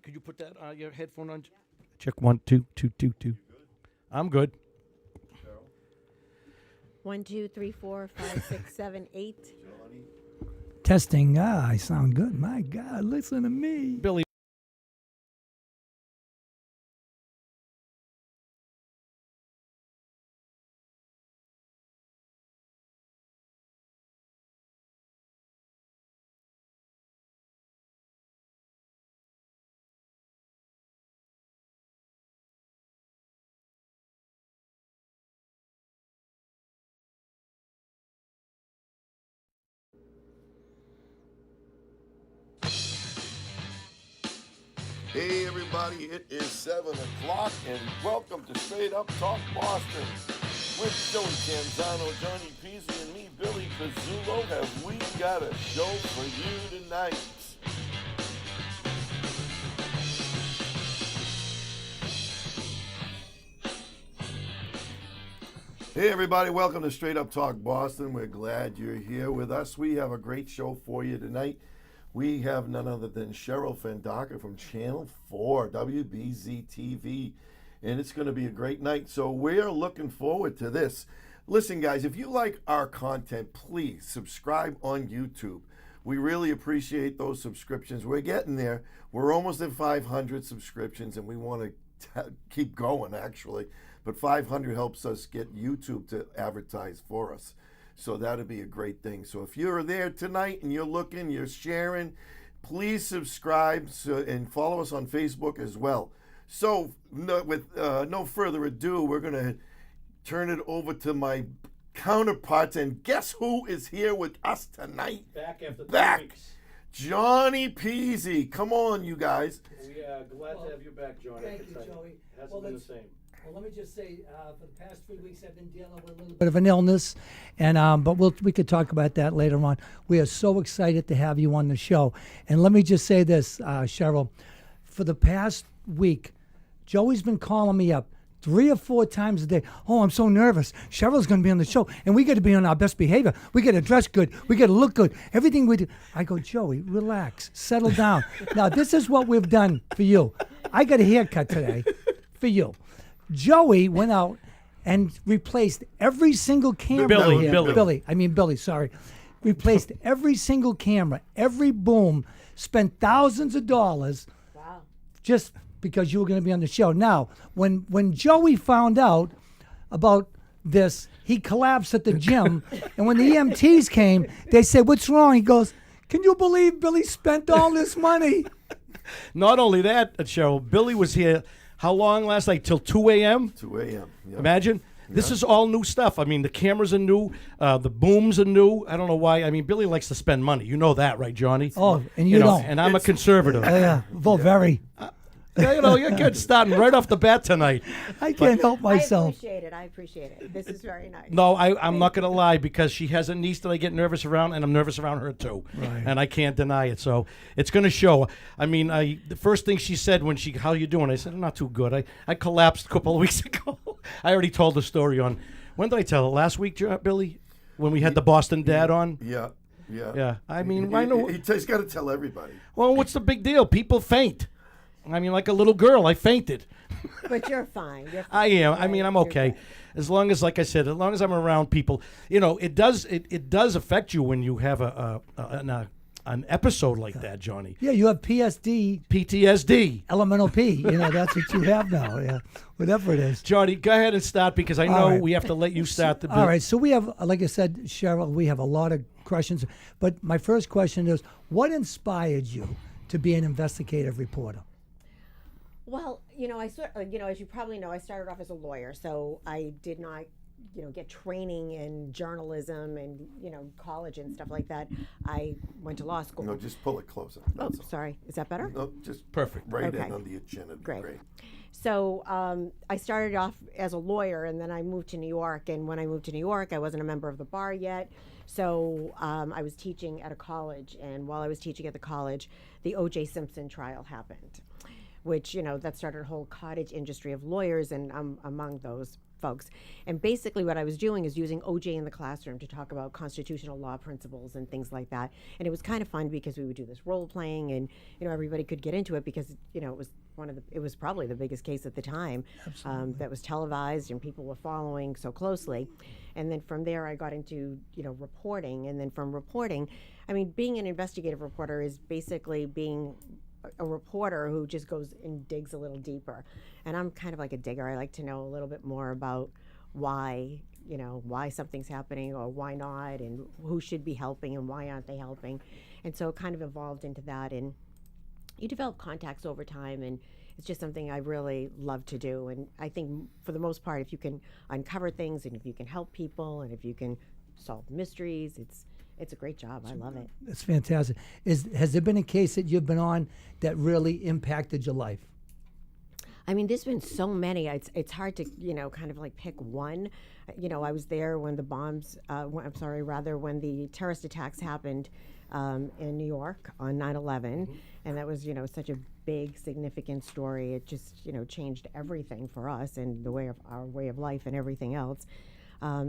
Could you put that your headphone on? Check 1, 2, 2, 2, 2. I'm good. Cheryl? 1, 2, 3, 4, 5, 6, 7, 8. Johnny? Testing. I sound good. My God, listen to me. Billy. Hey everybody, it is 7 o'clock and welcome to Straight Up Talk Boston. With Joey Canzano, Johnny Peasy, and me, Billy Pizzullo, have we got a show for you tonight. Hey everybody, welcome to Straight Up Talk Boston. We're glad you're here with us. We have a great show for you tonight. We have none other than Cheryl Fiandaca from Channel 4, WBZ-TV, and it's going to be a great night, so we're looking forward to this. Listen, guys, if you like our content, please subscribe on YouTube. We really appreciate those subscriptions. We're getting there. We're almost at 500 subscriptions, and we want to keep going, actually, but 500 helps us get YouTube to advertise for us. So that'd be a great thing. So if you're there tonight and you're looking, you're sharing, please subscribe and follow us on Facebook as well. So with no further ado, we're going to turn it over to my counterparts. And guess who is here with us tonight? Back after 3 weeks. Johnny Peasy. Come on, you guys. We are glad to have you back, Johnny. Thank you, Joey. Hasn't been the same. Well, let me just say, for the past 3 weeks, I've been dealing with a little bit of an illness, and but we could talk about that later on. We are so excited to have you on the show. And let me just say this, Cheryl, for the past week, Joey's been calling me up 3 or 4 times a day. Oh, I'm so nervous. Cheryl's going to be on the show, and we got to be on our best behavior. We got to dress good. We got to look good. Everything we do. I go, Joey, relax, settle down. Now, this is what we've done for you. I got a haircut today for you. Joey went out and replaced every single camera. Billy, sorry. Replaced every single camera, every boom, spent thousands of dollars. Wow. Just because you were going to be on the show. Now, when Joey found out about this, he collapsed at the gym. And when the EMTs came, they said, "What's wrong?" He goes, "Can you believe Billy spent all this money?" Not only that, Cheryl, Billy was here. How long last night? Till 2 a.m.? 2 a.m. Yep. Imagine. This is all new stuff. I mean, the cameras are new. The booms are new. I don't know why. I mean, Billy likes to spend money. You know that, right, Johnny? Oh, and you don't. And I'm a conservative. Yeah, well, very. You're good starting right off the bat tonight. I can't help myself. I appreciate it. This is very nice. No, I'm not going to lie, because she has a niece that I get nervous around, and I'm nervous around her too. Right. And I can't deny it. So it's going to show. I mean, the first thing she said when how you doing? I said, I'm not too good. I collapsed a couple of weeks ago. I already told the story on, when did I tell it? Last week, Billy? When we had the Boston Dad on? Yeah. I mean, I know. He's got to tell everybody. Well, what's the big deal? People faint. I mean, like a little girl, I fainted. But you're fine. I am. I mean, I'm You're okay. good. As long as, like I said, as long as I'm around people, it does affect you when you have an episode like that, Johnny. Yeah, you have PTSD. elemental P. That's what you have now. Yeah, whatever it is. Johnny, go ahead and start, because I know All right. we have to let you start the. All right, so we have, like I said, Cheryl, we have a lot of questions. But my first question is, what inspired you to be an investigative reporter? Well, as you probably know, I started off as a lawyer, so I did not, get training in journalism and, college and stuff like that. I went to law school. No, just pull it closer. Oh, sorry. Is that better? No, just Perfect. right Okay. in on the chin. It'd be Great. So I started off as a lawyer, and then I moved to New York. And when I moved to New York, I wasn't a member of the bar yet. So I was teaching at a college. And while I was teaching at the college, the O.J. Simpson trial happened, which, that started a whole cottage industry of lawyers, and I'm among those. folks. And basically what I was doing is using OJ in the classroom to talk about constitutional law principles and things like that. And it was kind of fun because we would do this role playing, and everybody could get into it because it was probably the biggest case at the time, that was televised and people were following so closely. And then from there I got into reporting, and then from reporting, I mean, being an investigative reporter is basically being a reporter who just goes and digs a little deeper. And I'm kind of like a digger. I like to know a little bit more about why something's happening or why not, and who should be helping and why aren't they helping. And so it kind of evolved into that, and you develop contacts over time, and it's just something I really love to do. And I think for the most part, if you can uncover things and if you can help people and if you can solve mysteries, it's a great job. I love it. That's fantastic. Has there been a case that you've been on that really impacted your life? I mean, there's been so many. It's hard to, kind of like pick one. I was there when the when the terrorist attacks happened in New York on 9/11, and that was, such a big, significant story. It just, changed everything for us and our way of life and everything else. I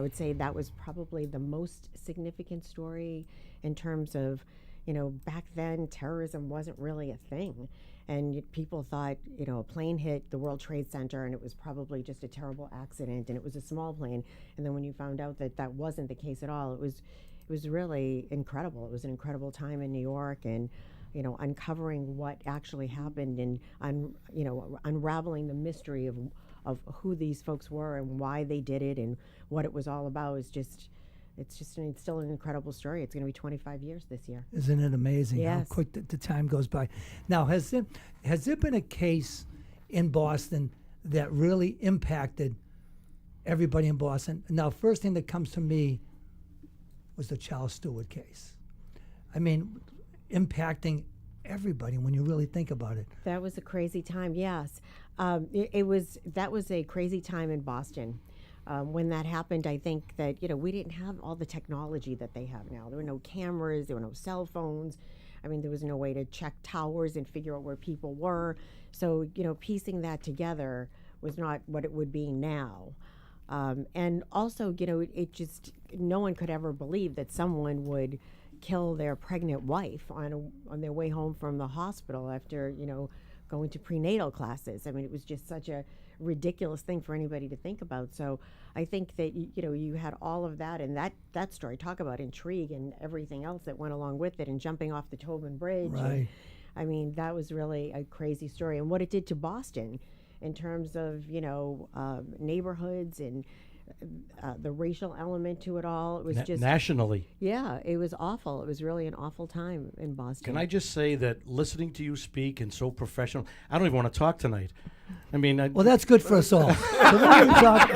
would say that was probably the most significant story in terms of, back then terrorism wasn't really a thing. And people thought, a plane hit the World Trade Center and it was probably just a terrible accident and it was a small plane. And then when you found out that that wasn't the case at all, it was really incredible. It was an incredible time in New York, and uncovering what actually happened and unraveling the mystery of who these folks were and why they did it and what it was all about is it's still an incredible story. It's going to be 25 years this year. Isn't it amazing Yes. how quick the time goes by? Now, has there been a case in Boston that really impacted everybody in Boston? Now, first thing that comes to me was the Charles Stewart case. I mean, impacting everybody when you really think about it. That was a crazy time, yes. That was a crazy time in Boston. When that happened, I think that, we didn't have all the technology that they have now. There were no cameras, there were no cell phones. I mean, there was no way to check towers and figure out where people were. So, piecing that together was not what it would be now. And also, it just, no one could ever believe that someone would kill their pregnant wife on their way home from the hospital after, going to prenatal classes. I mean, it was just such a ridiculous thing for anybody to think about. So I think that, you had all of that, and that story, talk about intrigue and everything else that went along with it, and jumping off the Tobin Bridge. Right. And, I mean, that was really a crazy story, and what it did to Boston in terms of, neighborhoods and the racial element to it all. It was just nationally. Yeah, it was awful. It was really an awful time in Boston. Can I just say that listening to you speak and so professional, I don't even want to talk tonight. I mean, Well, that's good for us all. So when we talk,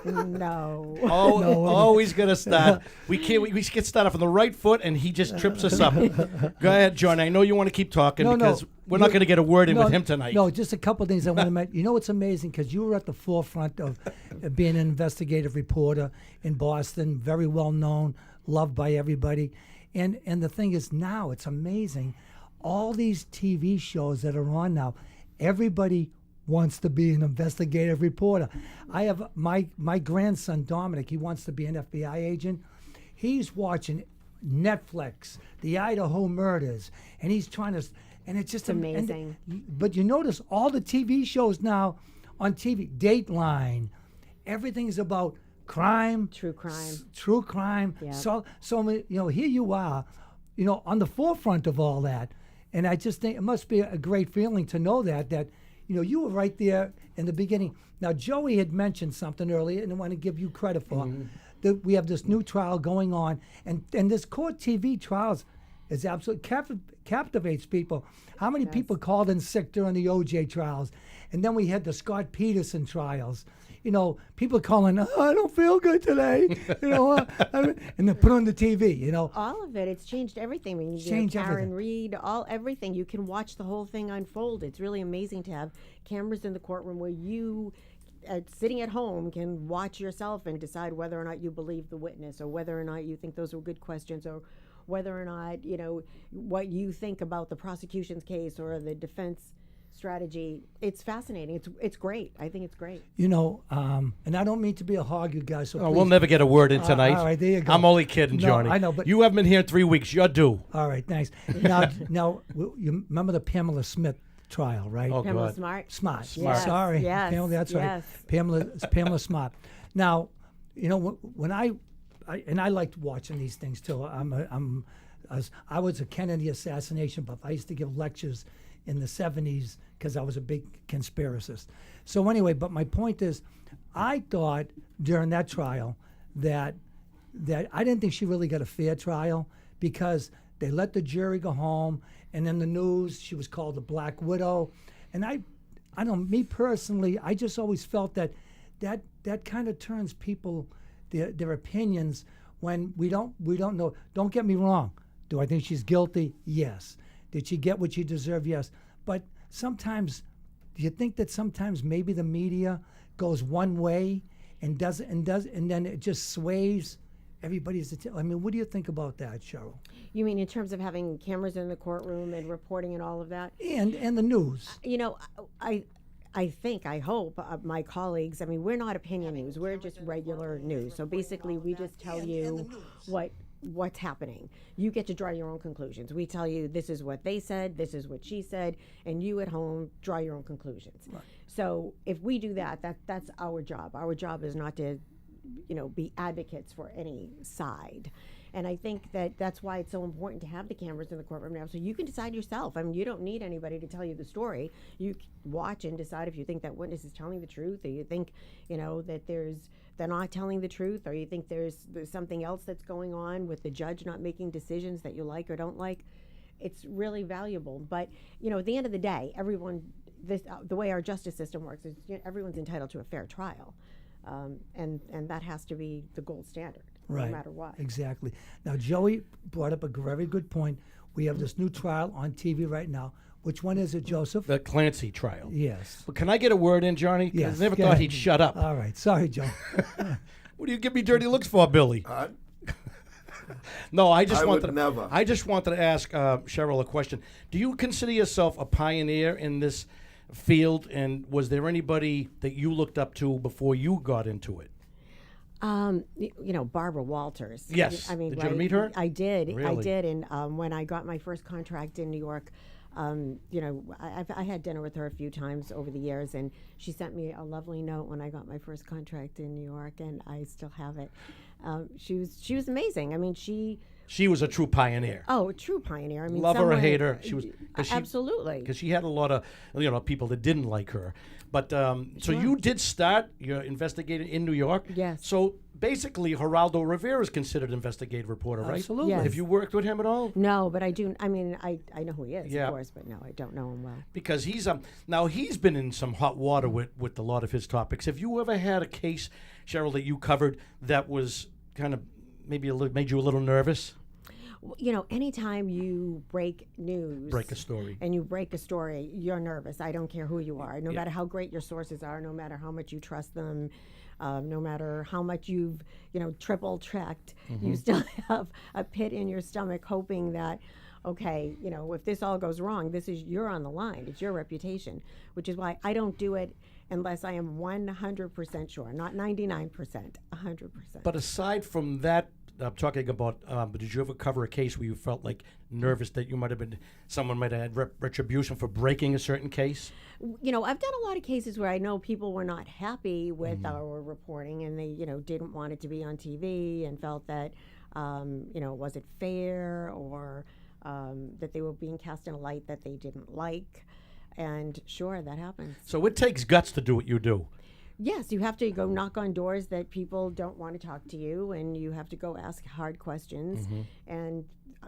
No. Always going to start. We get started from the right foot, and he just trips us up. Go ahead, John. I know you want to keep talking because we're not going to get a word in with him tonight. No, just a couple of things I want to mention. You know what's amazing? Because you were at the forefront of being an investigative reporter in Boston, very well known, loved by everybody. And the thing is, now it's amazing. All these TV shows that are on now, everybody wants to be an investigative reporter. I have my grandson, Dominic, he wants to be an FBI agent. He's watching Netflix, the Idaho murders, and he's trying to, and it's just amazing. But you notice all the TV shows now on TV, Dateline, everything is about crime. True crime. True crime. Yeah. So here you are, on the forefront of all that. And I just think it must be a great feeling to know that you were right there in the beginning. Now, Joey had mentioned something earlier, and I want to give you credit for that. We have this new trial going on, and this court TV trials is absolutely captivates people. How many people called in sick during the OJ trials? And then we had the Scott Peterson trials. People calling, I don't feel good today. And they put on the TV. All of it. It's changed everything. When you Changed Karen everything. Reed, everything. You can watch the whole thing unfold. It's really amazing to have cameras in the courtroom where you, sitting at home, can watch yourself and decide whether or not you believe the witness, or whether or not you think those were good questions, or whether or not what you think about the prosecution's case or the defense strategy. It's fascinating. It's great. I think it's great. You know, and I don't mean to be a hog, you guys. So Oh, please, we'll never get a word in tonight. all right, there you go. I'm only kidding, No, Johnny. I know, but- you haven't been here in 3 weeks. You're due. All right, thanks. Now, you remember the Pamela Smith trial, right? Oh, Pamela God. Smart. Smart. Yes, Sorry. yes, Pamela, that's yes. right. Pamela Smart. Now, you know, when I liked watching these things too. I was a Kennedy assassination buff. I used to give lectures in the 70s because I was a big conspiracist. So anyway, but my point is, I thought during that trial that I didn't think she really got a fair trial because they let the jury go home, and in the news she was called the Black Widow, and I don't, me personally, I just always felt that kind of turns people their opinions when we don't know. Don't get me wrong. Do I think she's guilty? Yes. Did she get what she deserved? Yes. But sometimes, do you think that sometimes maybe the media goes one way and then it just sways everybody's attention? I mean, what do you think about that, Cheryl? You mean in terms of having cameras in the courtroom and reporting and all of that? And the news. You know, I hope my colleagues, I mean, we're not opinion news. We're just regular news. So basically, we just tell you what's happening. You get to draw your own conclusions. We tell you this is what they said, this is what she said, and you at home draw your own conclusions. Right. So if we do that's our job. Our job is not to, be advocates for any side. And I think that's why it's so important to have the cameras in the courtroom now, so you can decide yourself. I mean, you don't need anybody to tell you the story. You watch and decide if you think that witness is telling the truth, or you think, that they're not telling the truth, or you think there's something else that's going on with the judge not making decisions that you like or don't like. It's really valuable. But, at the end of the day, the way our justice system works is everyone's entitled to a fair trial. And that has to be the gold standard, right. No matter what. Exactly. Now, Joey brought up a very good point. We have this new trial on TV right now. Which one is it, Joseph? The Clancy trial. Yes. But can I get a word in, Johnny? 'Cause Yes. I never Go thought ahead. he'd shut up. All right. Sorry, Joe. What do you give me dirty looks for, Billy? I No, I would wanted never. I just wanted to ask Cheryl a question. Do you consider yourself a pioneer in this field, and was there anybody that you looked up to before you got into it? Barbara Walters. Yes. I mean, Did you ever meet her? I did. Really? I did. And when I got my first contract in New York, I had dinner with her a few times over the years, and she sent me a lovely note when I got my first contract in New York, and I still have it. She was amazing. I mean, She was a true pioneer. a true pioneer. I mean, Love her or someone- hate her, she was- 'cause she- absolutely. Because she had a lot of people that didn't like her. But so you did start your investigating in New York. Yes. So basically, Geraldo Rivera is considered investigative reporter, right? Absolutely. Yes. Have you worked with him at all? No, but I do. I mean, I know who he is, Yeah. of course, but no, I don't know him well. Because he's now he's been in some hot water with a lot of his topics. Have you ever had a case, Cheryl, that you covered that was kind of maybe made you a little nervous? Anytime you break news, Break a story. and you break a story, you're nervous. I don't care who you are, no matter how great your sources are, no matter how much you trust them, no matter how much you've, triple checked, you still have a pit in your stomach hoping that, okay, if this all goes wrong, you're on the line. It's your reputation, which is why I don't do it unless I am 100% sure, not 99%, 100%. But aside from that, I'm talking about, did you ever cover a case where you felt like nervous that someone might have had retribution for breaking a certain case? I've done a lot of cases where I know people were not happy with our reporting, and they, didn't want it to be on TV and felt that, was it fair, or that they were being cast in a light that they didn't like. And sure, that happens. So it takes guts to do what you do. Yes, you have to go knock on doors that people don't want to talk to you, and you have to go ask hard questions and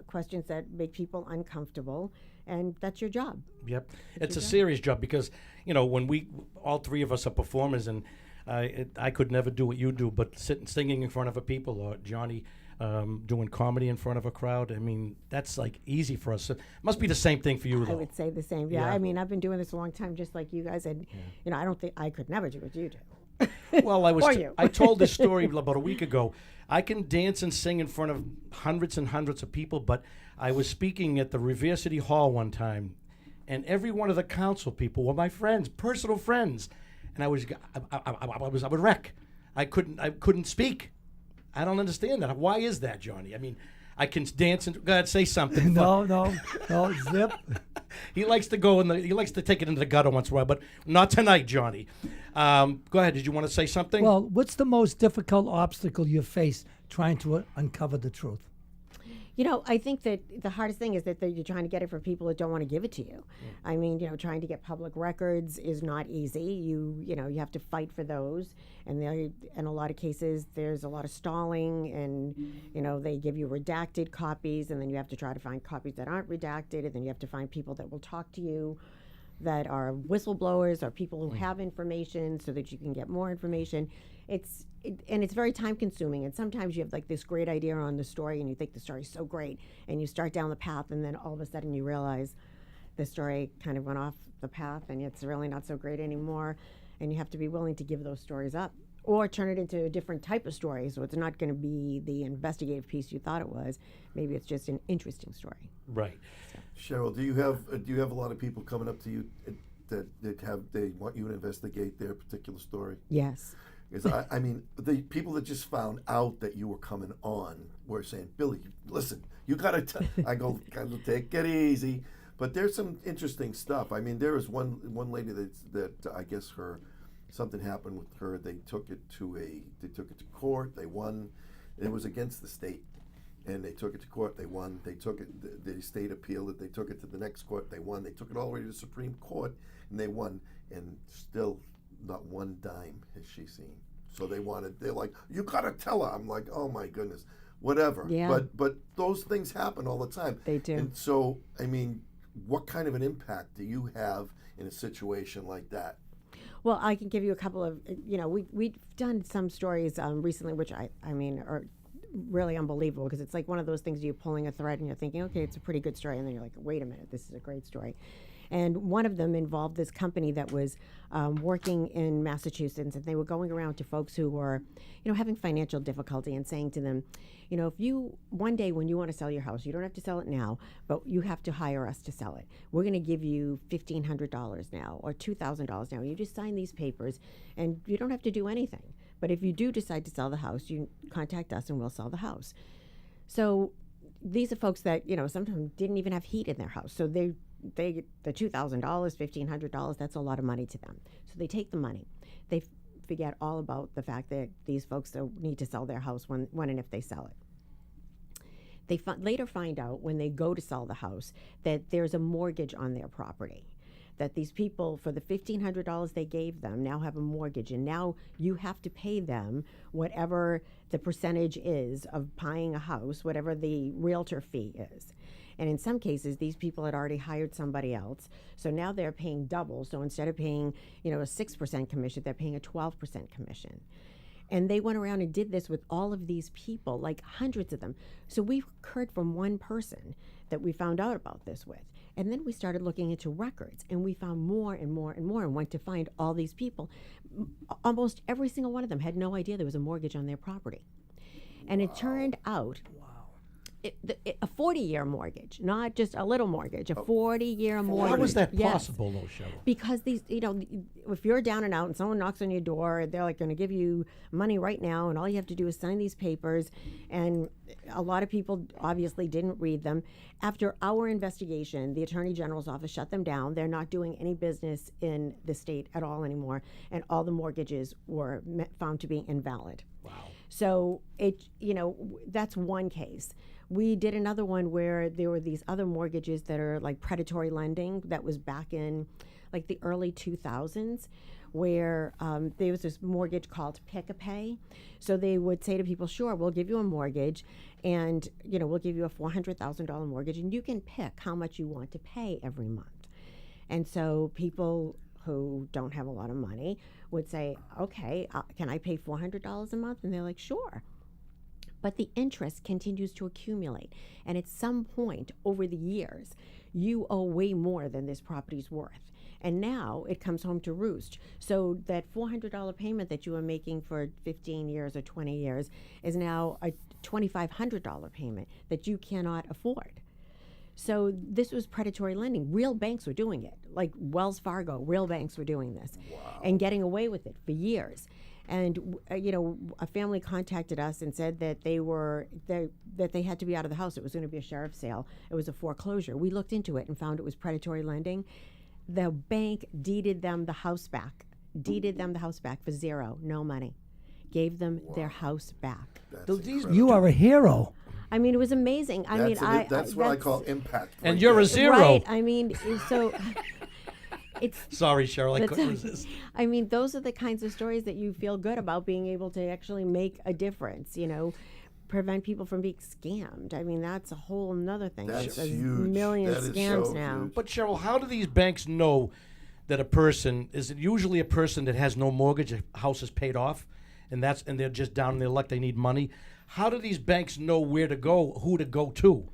questions that make people uncomfortable, and that's your job. Yep. It's a serious job because, when all three of us are performers, and I could never do what you do, but singing in front of a people, or Johnny doing comedy in front of a crowd. I mean, that's like easy for us. It must be the same thing for you, though. I would say the same. Yeah, Yeah. I mean, I've been doing this a long time, just like you guys, and I don't think I could never do what you do. Well, Or you. I told this story about a week ago. I can dance and sing in front of hundreds and hundreds of people, but I was speaking at the Revere City Hall one time, and every one of the council people were my friends, personal friends, and I would wreck. I couldn't speak. I don't understand that. Why is that, Johnny? I mean, I can dance and go ahead, say something. No, zip. He likes to he likes to take it into the gutter once in a while, but not tonight, Johnny. Go ahead. Did you want to say something? Well, what's the most difficult obstacle you face trying to uncover the truth? You know, I think that the hardest thing is that you're trying to get it from people that don't want to give it to you. I mean, you know, trying to get public records is not easy. You have to fight for those, and in a lot of cases, there's a lot of stalling, and you know, they give you redacted copies, and then you have to try to find copies that aren't redacted, and then you have to find people that will talk to you, that are whistleblowers or people who have information, so that you can get more information. And it's very time consuming, and sometimes you have like this great idea on the story and you think the story is so great, and you start down the path, and then all of a sudden you realize the story kind of went off the path and it's really not so great anymore, and you have to be willing to give those stories up or turn it into a different type of story, so it's not going to be the investigative piece you thought it was. Maybe it's just an interesting story. Right. Cheryl, do you have a lot of people coming up to you that they want you to investigate their particular story? Yes. Because I mean, the people that just found out that you were coming on were saying, "Billy, listen, you gotta." I go, "Take it easy." But there's some interesting stuff. I mean, there was one lady that I guess something happened with her. They took it to court. They won. It was against the state, and they took it to court. They won. They took it. The state appealed it. They took it to the next court. They won. They took it all the way to the Supreme Court, and they won. And still, not one dime has she seen. So they're like, "You gotta tell her." I'm like, "Oh my goodness, whatever." Yeah. But those things happen all the time. They do. And so, I mean, what kind of an impact do you have in a situation like that? Well, I can give you a couple of, we've done some stories recently, which I mean, are really unbelievable, because it's like one of those things you're pulling a thread and you're thinking, okay, it's a pretty good story. And then you're like, wait a minute, this is a great story. And one of them involved this company that was working in Massachusetts, and they were going around to folks who were, having financial difficulty, and saying to them, if you, one day when you want to sell your house, you don't have to sell it now, but you have to hire us to sell it. We're going to give you $1,500 now or $2,000 now. You just sign these papers and you don't have to do anything. But if you do decide to sell the house, you contact us and we'll sell the house. So these are folks that, sometimes didn't even have heat in their house. So they the $2,000, $1,500, that's a lot of money to them. So they take the money. They forget all about the fact that these folks need to sell their house when and if they sell it. They later find out when they go to sell the house that there's a mortgage on their property, that these people, for the $1,500 they gave them, now have a mortgage, and now you have to pay them whatever the percentage is of buying a house, whatever the realtor fee is. And in some cases, these people had already hired somebody else, so now they're paying double. So instead of paying, a 6% commission, they're paying a 12% commission. And they went around and did this with all of these people, like hundreds of them. So we heard from one person that we found out about this with. And then we started looking into records, and we found more and more and more, and went to find all these people. Almost every single one of them had no idea there was a mortgage on their property. And it turned out a 40-year mortgage, not just a little mortgage, a 40-year mortgage. How was that Yes. possible, though, Cheryl? Because these, if you're down and out and someone knocks on your door, they're like going to give you money right now, and all you have to do is sign these papers. And a lot of people obviously didn't read them. After our investigation, the Attorney General's office shut them down. They're not doing any business in the state at all anymore, and all the mortgages were found to be invalid. Wow. So that's one case. We did another one where there were these other mortgages that are like predatory lending, that was back in like the early 2000s, where there was this mortgage called Pick-a-Pay. So they would say to people, sure, we'll give you a mortgage, and we'll give you a $400,000 mortgage, and you can pick how much you want to pay every month. And so people who don't have a lot of money would say, okay, can I pay $400 a month? And they're like, sure. But the interest continues to accumulate. And at some point over the years, you owe way more than this property's worth. And now it comes home to roost. So that $400 payment that you were making for 15 years or 20 years is now a $2,500 payment that you cannot afford. So this was predatory lending. Real banks were doing it, like Wells Fargo. Real banks were doing this, and getting away with it for years. And a family contacted us and said that that they had to be out of the house. It was going to be a sheriff's sale. It was a foreclosure. We looked into it and found it was predatory lending. The bank deeded them the house back. For zero, no money. Gave them their house back. You are a hero. I mean, it was amazing. That's what I call impact. And right you're there. a zero. Right. I mean, so it's. Sorry, Cheryl, I That's couldn't okay. resist. I mean, those are the kinds of stories that you feel good about being able to actually make a difference. Prevent people from being scammed. I mean, that's a whole nother thing. That's There's huge. million That is scams so now. huge. But Cheryl, how do these banks know that a person is it usually a person that has no mortgage, a house is paid off, and they're just down in their luck, they need money? How do these banks know where to go, who to go to?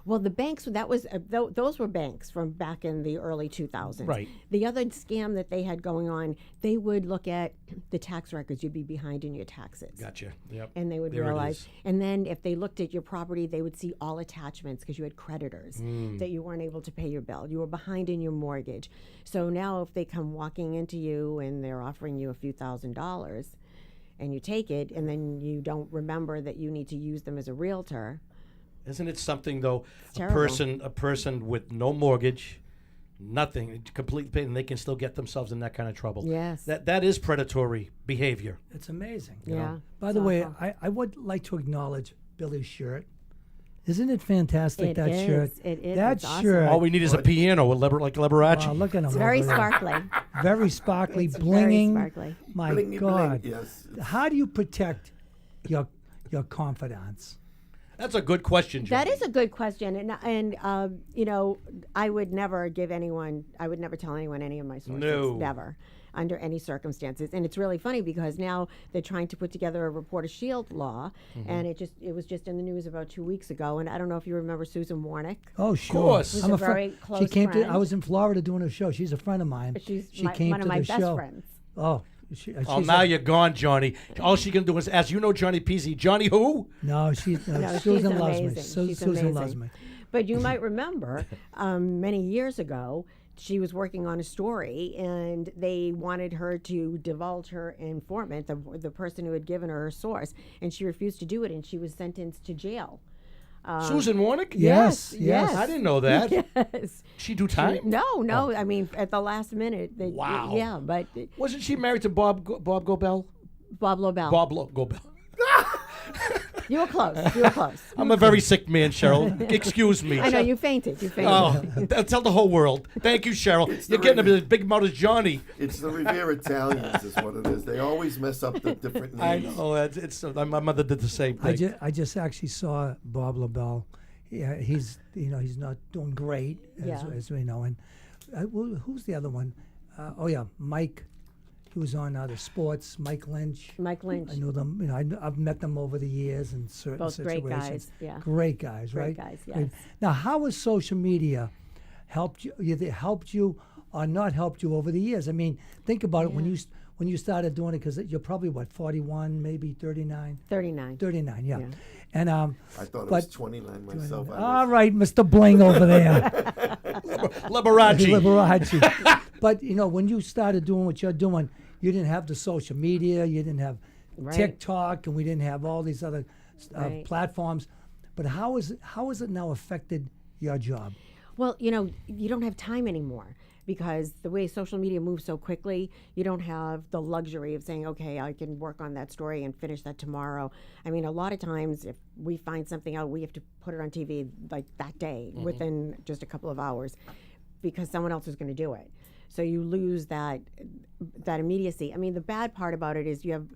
Well, the banks, those were banks from back in the early 2000s. Right. The other scam that they had going on, they would look at the tax records. You'd be behind in your taxes. Gotcha. Yep. And they would There it realize, is. and then if they looked at your property, they would see all attachments because you had creditors that you weren't able to pay your bill. You were behind in your mortgage. So now if they come walking into you and they're offering you a few $1,000s and you take it and then you don't remember that you need to use them as a realtor. Isn't it something though? It's A terrible. person with no mortgage, nothing, completely paid, and they can still get themselves in that kind of trouble. Yes. That is predatory behavior. It's amazing. Yeah. By it's the way, awful. I would like to acknowledge Billy's shirt. Isn't it fantastic, It that is. shirt? It is. That It's awesome. shirt. All we need is a piano, like Liberace. Wow, look at him. It's very over there. sparkly. Very sparkly, It's blinging. very sparkly. My Bling, bling, God. yes. How do you protect your confidence? That's a good question, Johnny. That is a good question, and I would never I would never tell anyone any of my sources, No. never, under any circumstances. And it's really funny because now they're trying to put together a Reporter Shield law, and it was just in the news about 2 weeks ago. And I don't know if you remember Susan Warnick. Oh, sure. course. Who's I'm a fri- very She close came to. I friend. was in Florida doing a show. She's a friend of mine. She's she one came of to my the best show. friends. Oh, Oh, she's now you're gone, Johnny. All she can do is ask, you know Johnny Peasy. Johnny who? No, she's No, she's Susan loves me. amazing. She's Susan loves amazing. me. But you might remember many years ago, she was working on a story and they wanted her to divulge her informant, the person who had given her her source, and she refused to do it, and she was sentenced to jail. Susan Warnick? Yes, yes. I didn't know that. Yes. She do time? No. I mean, at the last minute. Wow. Yeah, but Wasn't she married to Bob Gobel? Bob Lobel. Gobel. You were close. You were close. I'm a very sick man, Cheryl. Excuse me. I know you fainted. You fainted. Oh, tell the whole world. Thank you, Cheryl. You're getting a big mouth as Johnny. It's the Revere Italians, is what it is. They always mess up the different I names. know. It's my mother did the same thing. I just actually saw Bob LaBelle. Yeah, he's not doing great as we know. And who's the other one? Mike. He was on the sports. Mike Lynch. Mike Lynch. I know them. I've met them over the years in certain Both great situations. guys, yeah. Great guys, right? Great guys, Great. yes. Now, how has social media helped you? Either helped you or not helped you over the years? I mean, think about it when you started doing it, because you're probably 41, maybe 39. 39. 39, yeah. Yeah. And I thought it was 29 myself. all right, Mr. Bling over there. Liberace. Liberace. But when you started doing what you're doing, you didn't have the social media, you didn't have Right. TikTok, and we didn't have all these other Right. platforms. But how has it now affected your job? Well, you don't have time anymore because the way social media moves so quickly, you don't have the luxury of saying, okay, I can work on that story and finish that tomorrow. I mean, a lot of times if we find something out, we have to put it on TV like that day within just a couple of hours because someone else is going to do it. So you lose that immediacy. I mean, the bad part about it is you have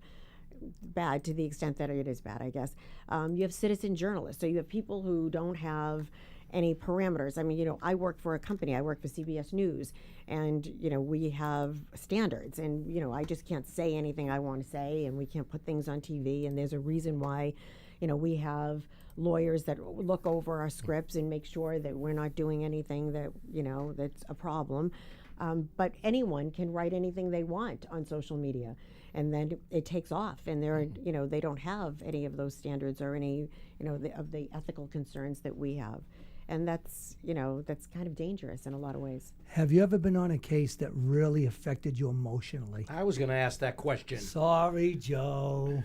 bad to the extent that it is bad, I guess. You have citizen journalists. So you have people who don't have any parameters. I mean, I work for a company. I work for CBS News, and we have standards, and I just can't say anything I want to say, and we can't put things on TV. And there's a reason why, we have lawyers that look over our scripts and make sure that we're not doing anything that that's a problem. But anyone can write anything they want on social media, and then it takes off. And they don't have any of those standards or any of the ethical concerns that we have. and that's that's kind of dangerous in a lot of ways. Have you ever been on a case that really affected you emotionally? I was going to ask that question. Sorry, Joe.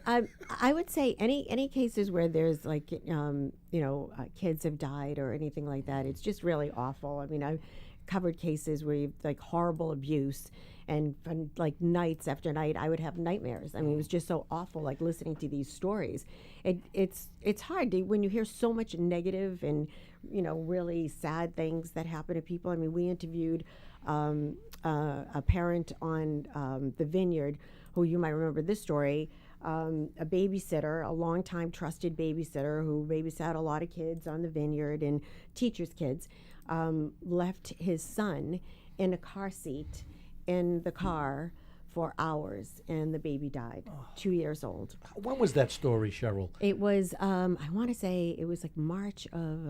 I would say any cases where there's like kids have died or anything like that, it's just really awful. I mean, I've covered cases where you've like horrible abuse, and like nights after night I would have nightmares. I mean, it was just so awful, like listening to these stories. It's hard when you hear so much negative and really sad things that happen to people. I mean, we interviewed a parent on the Vineyard, who you might remember this story. A babysitter, a longtime trusted babysitter who babysat a lot of kids on the Vineyard and teachers' kids, left his son in a car seat in the car for hours, and the baby died. 2 years old. When was that story, Cheryl? It was, I want to say, it was like March of,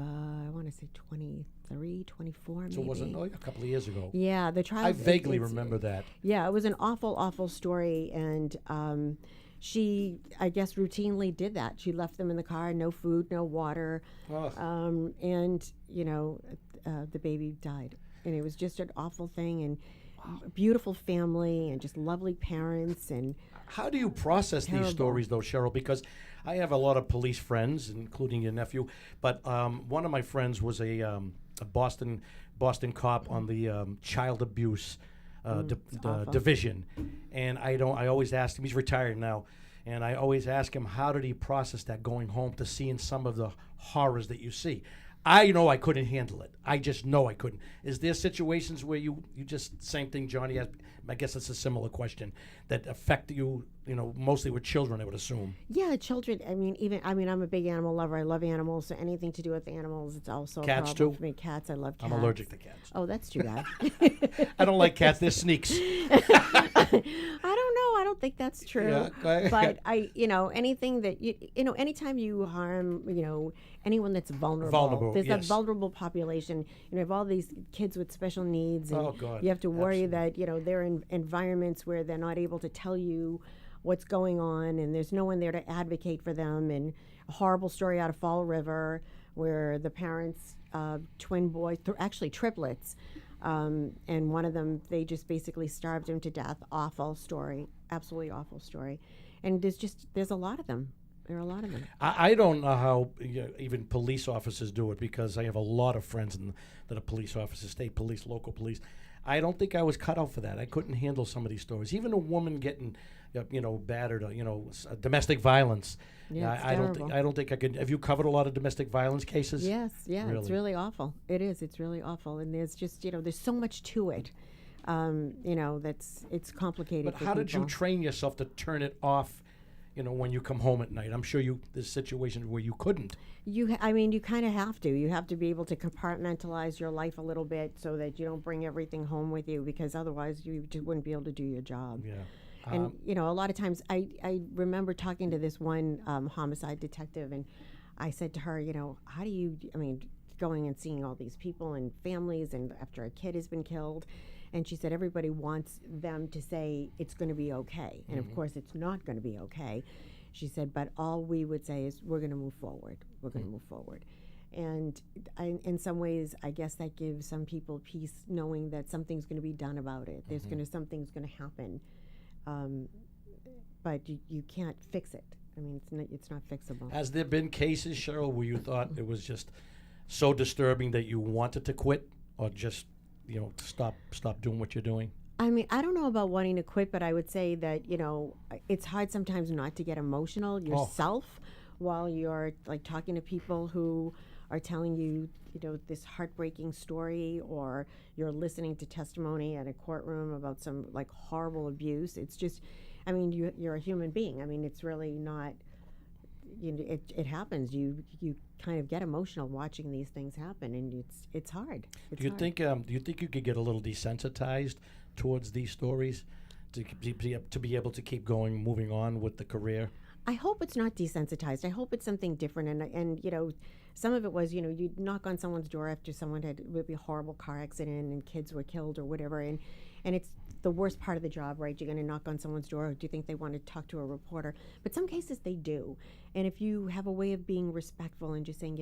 23, 24 maybe. So it wasn't a couple of years ago. Yeah, the trial. I vaguely remember that. Yeah, it was an awful, awful story, and she, I guess, routinely did that. She left them in the car, no food, no water, and the baby died, and it was just an awful thing. And beautiful family and just lovely parents. And how do you process these stories, though, Cheryl? Because I have a lot of police friends, including your nephew. But one of my friends was a Boston cop on the child abuse division, and I always ask him. He's retired now, and I always ask him, how did he process that, going home to seeing some of the horrors that you see? I know I couldn't handle it. I just know I couldn't. Is there situations where you just, same thing Johnny asked, I guess it's a similar question, that affect you, mostly with children, I would assume? Yeah, children. I mean, I'm a big animal lover. I love animals, so anything to do with animals, it's also cats a problem too? for me. Cats, I love cats. I'm allergic to cats. Oh, that's too bad. I don't like cats. They're sneaks. I don't know. I don't think that's true. Yeah, go ahead. But anything that anytime you harm, anyone that's vulnerable. There's yes. a vulnerable population. You have all these kids with special needs, and Oh, God. you have to worry Absolutely. that they're in environments where they're not able to tell you what's going on, and there's no one there to advocate for them. And a horrible story out of Fall River where the parents, twin boys, actually triplets, and one of them, they just basically starved him to death. Awful story, absolutely awful story. And there's a lot of them. There are a lot of them. I don't know how even police officers do it, because I have a lot of friends that are police officers, state police, local police. I don't think I was cut out for that. I couldn't handle some of these stories. Even a woman getting, battered, domestic violence. Yeah, I don't think I could. Have you covered a lot of domestic violence cases? Yes, yeah, Really? It's really awful. It is. It's really awful, and there's just there's so much to it. It's complicated. But for how did you people. train yourself to turn it off? When you come home at night, I'm sure there's situations where you couldn't. You kind of have to. You have to be able to compartmentalize your life a little bit so that you don't bring everything home with you, because otherwise you just wouldn't be able to do your job. Yeah. And a lot of times, I remember talking to this one homicide detective, and I said to her, how do you? Going and seeing all these people and families, and after a kid has been killed. And she said everybody wants them to say it's going to be okay. And of course, it's not going to be okay. She said, but all we would say is we're going to move forward. We're going to move forward. And in some ways, I guess that gives some people peace, knowing that something's going to be done about it. There's something's going to happen. But you can't fix it. It's not fixable. Has there been cases, Cheryl, where you thought it was just so disturbing that you wanted to quit, or just stop doing what you're doing? I don't know about wanting to quit, but I would say that, it's hard sometimes not to get emotional yourself while you're like talking to people who are telling you, this heartbreaking story, or you're listening to testimony at a courtroom about some like horrible abuse. It's just, you're a human being. it's really not, it happens. You kind of get emotional watching these things happen, and it's hard. Do you think you could get a little desensitized towards these stories to be able to keep moving on with the career? I hope it's not desensitized. I hope it's something different. And some of it was, you'd knock on someone's door after someone had maybe a horrible car accident and kids were killed or whatever, and it's the worst part of the job, right? You're going to knock on someone's door. Do you think they want to talk to a reporter? But some cases they do. And if you have a way of being respectful and just saying,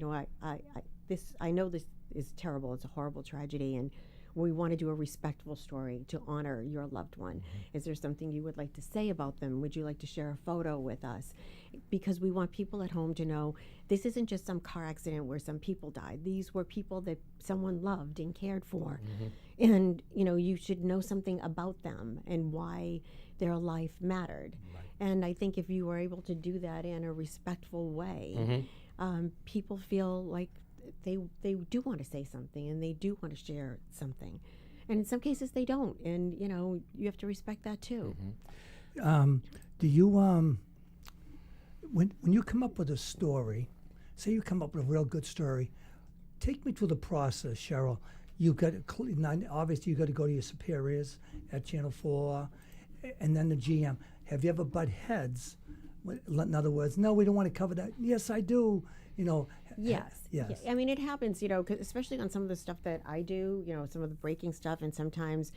I know this is terrible. It's a horrible tragedy, and we want to do a respectful story to honor your loved one. Is there something you would like to say about them? Would you like to share a photo with us? Because we want people at home to know this isn't just some car accident where some people died. These were people that someone loved and cared for. And, you should know something about them and why their life mattered. And I think if you were able to do that in a respectful way, people feel like they do want to say something and they do want to share something. And in some cases they don't. And, you have to respect that too. Do you, when you come up with a story, say you come up with a real good story, take me through the process, Cheryl. You got obviously you got to go to your superiors at Channel 4, and then the GM. Have you ever butt heads? In other words, no, we don't want to cover that. Yes, I do. Yes. Yes. Yeah, I mean, it happens, 'cause especially on some of the stuff that I do, some of the breaking stuff, and sometimes,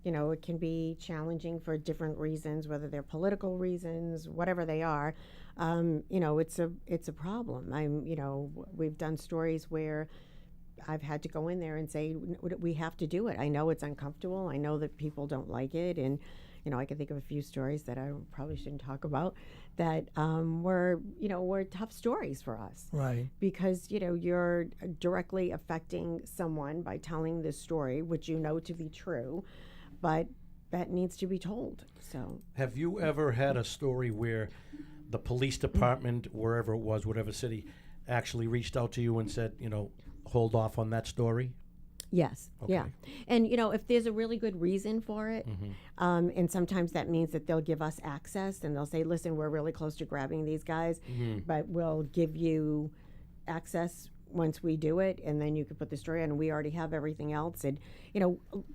it can be challenging for different reasons, whether they're political reasons, whatever they are. It's a problem. We've done stories where I've had to go in there and say, we have to do it. I know it's uncomfortable. I know that people don't like it. And, I can think of a few stories that I probably shouldn't talk about that were tough stories for us. Right. Because, you're directly affecting someone by telling this story, which you know to be true, but that needs to be told. So, Have you ever had a story where the police department, wherever it was, whatever city, actually reached out to you and said, hold off on that story? yes, Okay. yeah. And, if there's a really good reason for it, and sometimes that means that they'll give us access and they'll say, listen, we're really close to grabbing these guys, but we'll give you access once we do it, and then you can put the story on, and we already have everything else. And,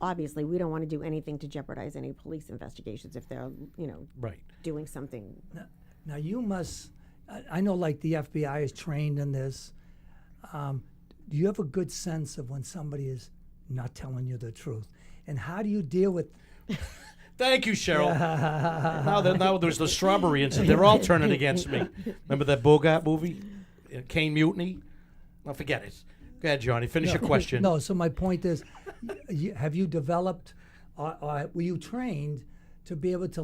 obviously we don't want to do anything to jeopardize any police investigations if they're, Right. doing something. Now you must. I know, like the FBI is trained in this. Do you have a good sense of when somebody is not telling you the truth, and how do you deal with? Thank you, Cheryl. now there's the strawberry incident. They're all turning against me. Remember that Bogart movie, Kane Mutiny? No, forget it. Go ahead, Johnny. Finish your question. No. So my point is, have you developed, were you trained to be able to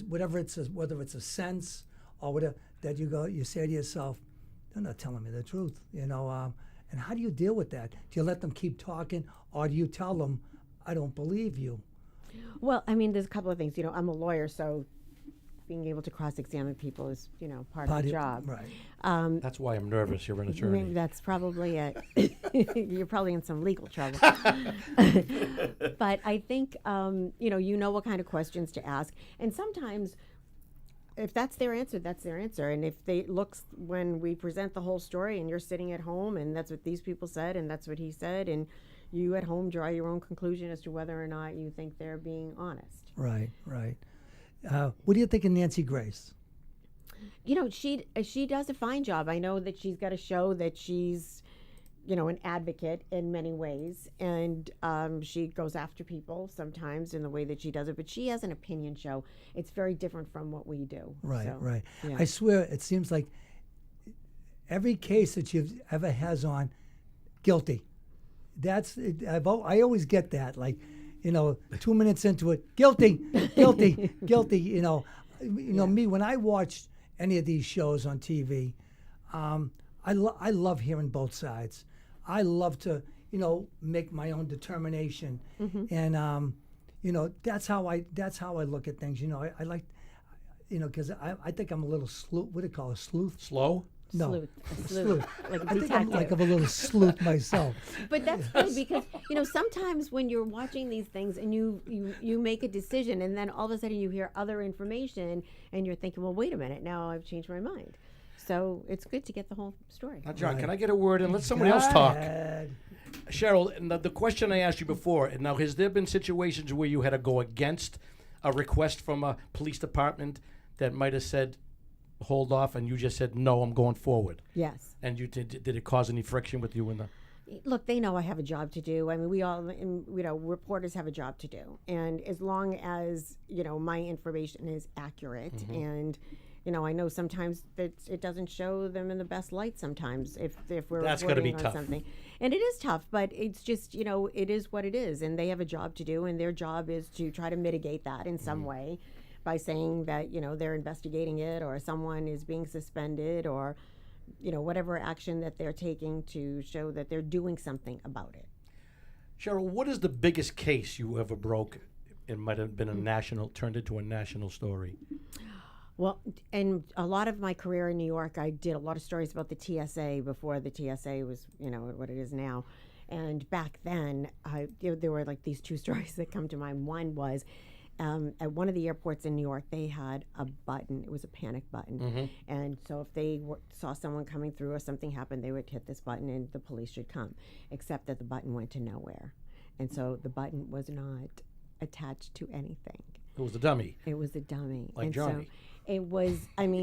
whatever it's whether it's a sense or whatever that you say to yourself, they're not telling me the truth, and how do you deal with that? Do you let them keep talking, or do you tell them, I don't believe you? Well, I mean, there's a couple of things. I'm a lawyer, so being able to cross-examine people is, part of the job. Right. That's why I'm nervous. You're an attorney. Maybe that's probably it. You're probably in some legal trouble. But I think, you know what kind of questions to ask. And sometimes, if that's their answer, that's their answer. And if when we present the whole story and you're sitting at home and that's what these people said and that's what he said, and you at home draw your own conclusion as to whether or not you think they're being honest. Right. What do you think of Nancy Grace? She does a fine job. I know that she's got to show that she's, an advocate in many ways, and she goes after people sometimes in the way that she does it. But she has an opinion show. It's very different from what we do. Right. Yeah. I swear, it seems like every case that you've ever has on, guilty. I always get that. 2 minutes into it, guilty. Me, when I watch any of these shows on TV, I love hearing both sides. I love to, make my own determination, and that's how I look at things. I like, because I think I'm a little sleuth. What do you call a sleuth? Slow? No, Sleuth. Like a I think detective. I'm like a little sleuth myself. But that's good because sometimes when you're watching these things and you make a decision and then all of a sudden you hear other information and you're thinking, well, wait a minute, now I've changed my mind. So it's good to get the whole story. Now, John, Right. can I get a word in? Let somebody else talk. God. Cheryl, and the question I asked you before, now has there been situations where you had to go against a request from a police department that might have said, hold off, and you just said, no, I'm going forward? Yes. And you did it cause any friction with you in the... Look, they know I have a job to do. I mean, we all, reporters have a job to do. And as long as, my information is accurate and I know sometimes that it doesn't show them in the best light sometimes if we're That's gotta be reporting on tough. something. And it is tough, but it's just, it is what it is. And they have a job to do, and their job is to try to mitigate that in some way by saying that, they're investigating it, or someone is being suspended, or, whatever action that they're taking to show that they're doing something about it. Cheryl, what is the biggest case you ever broke? It might have been turned into a national story. Well, and a lot of my career in New York, I did a lot of stories about the TSA before the TSA was, what it is now. And back then, there were like these two stories that come to mind. One was at one of the airports in New York, they had a button. It was a panic button. And so if they saw someone coming through or something happened, they would hit this button and the police should come, except that the button went to nowhere. And so the button was not attached to anything. It was a dummy. It was a dummy. Like and Johnny. So it was,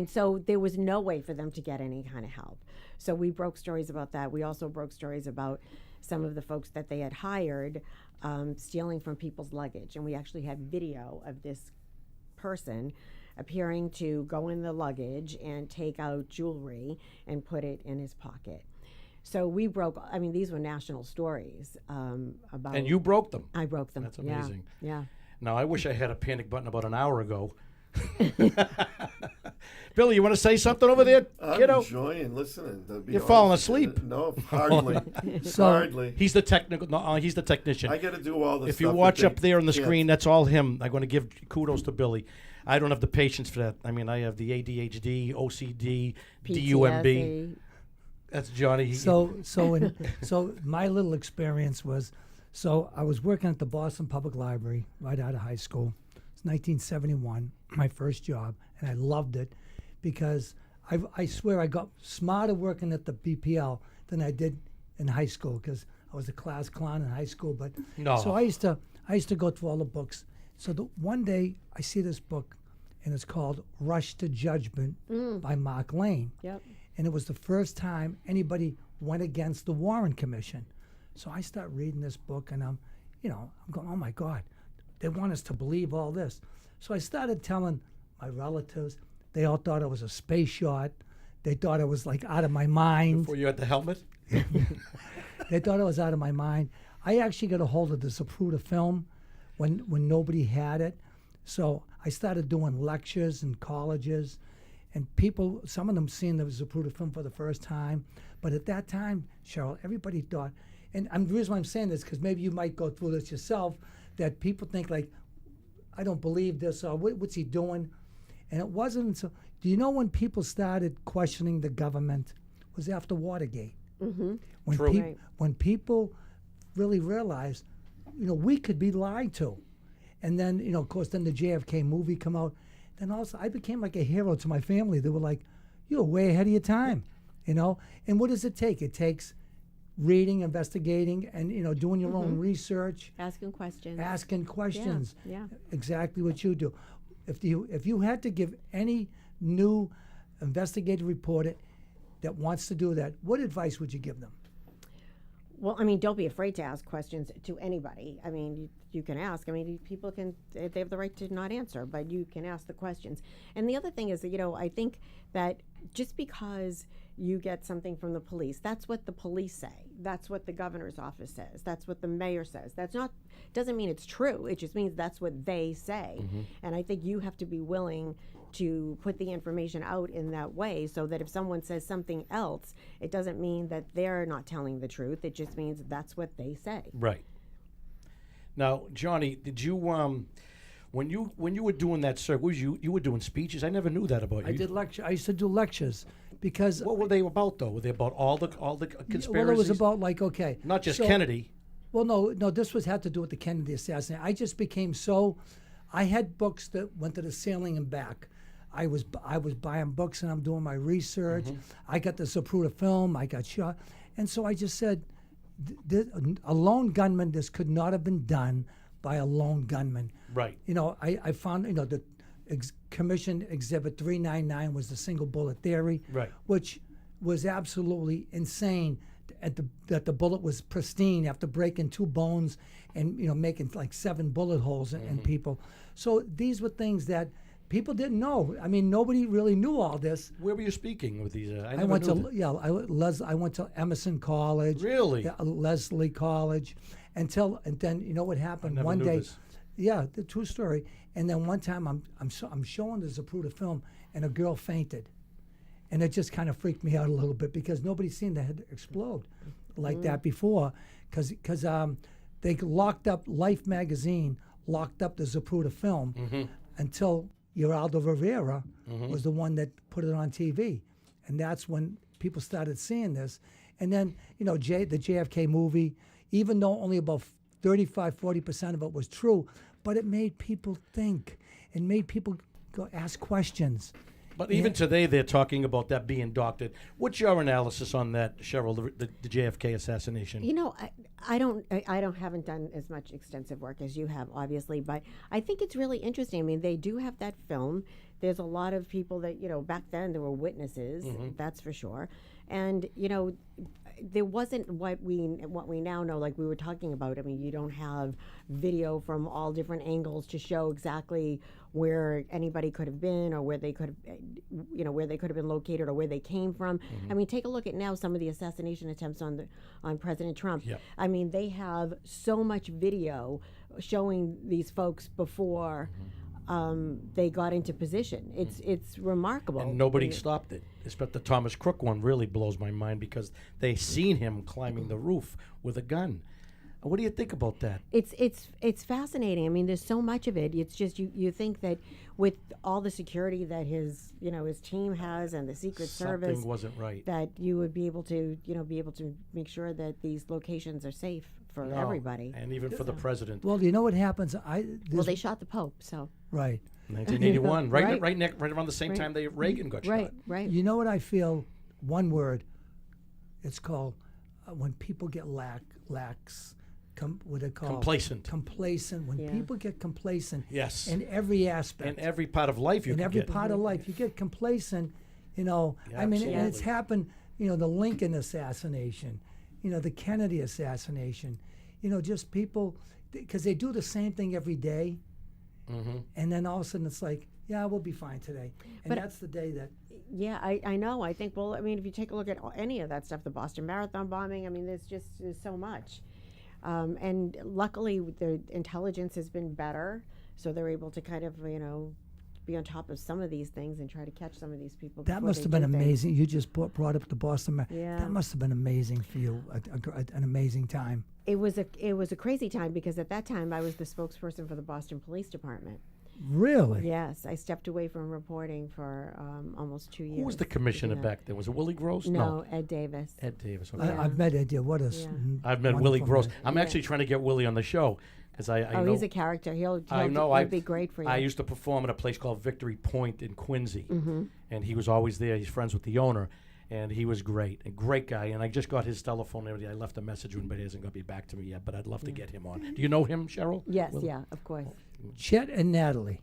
so there was no way for them to get any kind of help. So we broke stories about that. We also broke stories about some of the folks that they had hired stealing from people's luggage. And we actually had video of this person appearing to go in the luggage and take out jewelry and put it in his pocket. So we broke, these were national stories about. And you broke them. I broke them. That's amazing. Yeah. Now, I wish I had a panic button about an hour ago. Billy, you want to say something over there, I'm kiddo? enjoying listening. To be You're falling honest with you. asleep. No, hardly. Hardly. He's the technical. No, he's the technician. I got to do all this. If you watch up there on the screen, that's all him. I'm going to give kudos to Billy. I don't have the patience for that. I have the ADHD, OCD, DUMB. PTSD. That's Johnny. So my little experience was, I was working at the Boston Public Library right out of high school. It's 1971, my first job, and I loved it because I swear I got smarter working at the BPL than I did in high school because I was a class clown in high school. But No. so I used to go through all the books. So one day I see this book, and it's called Rush to Judgment by Mark Lane. Yep. And it was the first time anybody went against the Warren Commission. So I start reading this book, and I'm going, oh my God, they want us to believe all this. So I started telling my relatives. They all thought it was a space shot. They thought it was like out of my mind. Before you had the helmet? They thought it was out of my mind. I actually got a hold of the Zapruder film when nobody had it. So I started doing lectures in colleges, and people, some of them seen the Zapruder film for the first time. But at that time, Cheryl, everybody thought, and the reason why I'm saying this, because maybe you might go through this yourself, that people think like, I don't believe this, or what's he doing? And it wasn't until, do you know when people started questioning the government? It was after Watergate. Mm-hmm. When, True. Right. when people really realized, we could be lied to. And then, of course, then the JFK movie come out. Then also, I became like a hero to my family. They were like, you're way ahead of your time, And what does it take? It takes reading, investigating, and, doing your own research. Asking questions. Asking questions. Yeah. Exactly what you do. If you had to give any new investigative reporter that wants to do that, what advice would you give them? Well, don't be afraid to ask questions to anybody. You can ask. People can, they have the right to not answer, but you can ask the questions. And the other thing is that, I think that just because you get something from the police, that's what the police say. That's what the governor's office says. That's what the mayor says. Doesn't mean it's true. It just means that's what they say. And I think you have to be willing to put the information out in that way so that if someone says something else, it doesn't mean that they're not telling the truth. It just means that's what they say. Right. Now, Johnny, did you when you were doing that circle, you were doing speeches? I never knew that about you. I did lecture. I used to do lectures because. What were they about though? Were they about all the conspiracies? Well, it was about not just Kennedy. Well, no, this had to do with the Kennedy assassination. I just became I had books that went to the ceiling and back. I was buying books and I'm doing my research. I got the Zapruder film. I got shot, and so I just said, a lone gunman. This could not have been done by a lone gunman. Right. I found the Commission Exhibit 399 was the single bullet theory, Right. which was absolutely insane. That the bullet was pristine after breaking 2 bones and making like 7 bullet holes in people. So these were things that people didn't know. I mean, nobody really knew all this. Where were you speaking with these? I I never went knew to that. I went to Emerson College. Really? Yeah, Leslie College, and then you know what happened never one knew day. this. Yeah, the true story. And then one time I'm showing the Zapruder film, and a girl fainted, and it just kind of freaked me out a little bit because nobody's seen the head explode like that before, because they locked up Life magazine, locked up the Zapruder film until Geraldo Rivera was the one that put it on TV, and that's when people started seeing this. And then the JFK movie, even though only about 35-40% of it was true, but it made people think and made people go ask questions. But even today, they're talking about that being doctored. What's your analysis on that, Cheryl, the JFK assassination? You know, haven't done as much extensive work as you have, obviously, but I think it's really interesting. I mean, they do have that film. There's a lot of people that, back then there were witnesses, that's for sure. And, there wasn't what we now know, like we were talking about. I mean, you don't have video from all different angles to show exactly where anybody could have been, or where they could have, where they could have been located, or where they came from. I mean, take a look at now some of the assassination attempts on President Trump. Yep. I mean, they have so much video showing these folks before they got into position. It's remarkable. And nobody stopped it. But the Thomas Crook one really blows my mind because they seen him climbing the roof with a gun. What do you think about that? It's fascinating. I mean, there's so much of it. It's just you think that with all the security that his team has and the Secret Service, Something wasn't right. that you would be able to make sure that these locations are safe for everybody. And even for the president. Well, you know what happens? Well, they shot the Pope, so. Right. 1981, right Right. right around the same time that Reagan got Right, shot. right. You know what I feel? One word. It's called when people get what they call Complacent. Complacent. When Yeah. people get complacent. Yes. In every aspect. In every part of life you in can every get. part of life, you get complacent. Yeah, I mean, and it's absolutely. happened. The Lincoln assassination. The Kennedy assassination. Just people, because they do the same thing every day. And then all of a sudden it's like, yeah, we'll be fine today. And But- that's the day that. Yeah, I know. I think, well, I mean, if you take a look at any of that stuff, the Boston Marathon bombing, I mean, there's so much. And luckily, the intelligence has been better, so they're able to kind of, be on top of some of these things and try to catch some of these people. That before must they have been do things. amazing. You just brought up the Boston Marathon. Yeah. That must have been amazing for you, an amazing time. It was a crazy time because at that time I was the spokesperson for the Boston Police Department. Really? Yes, I stepped away from reporting for almost 2 years. Who was the commissioner Yeah. back then? Was it Willie Gross? No, Ed Davis. Ed Davis. Okay. Yeah. I've met Eddie. What a Yeah. I've met Willie wonderful Gross. man. I'm actually trying to get Willie on the show because I know. He's a character. He'll be great for you. I used to perform at a place called Victory Point in Quincy, and he was always there. He's friends with the owner, and he was great, a great guy. And I just got his telephone and everything. I left a message with him, but he hasn't got me back to me yet. But I'd love to get him on. Do you know him, Cheryl? Yes, Willie? yeah, of course. Chet and Natalie.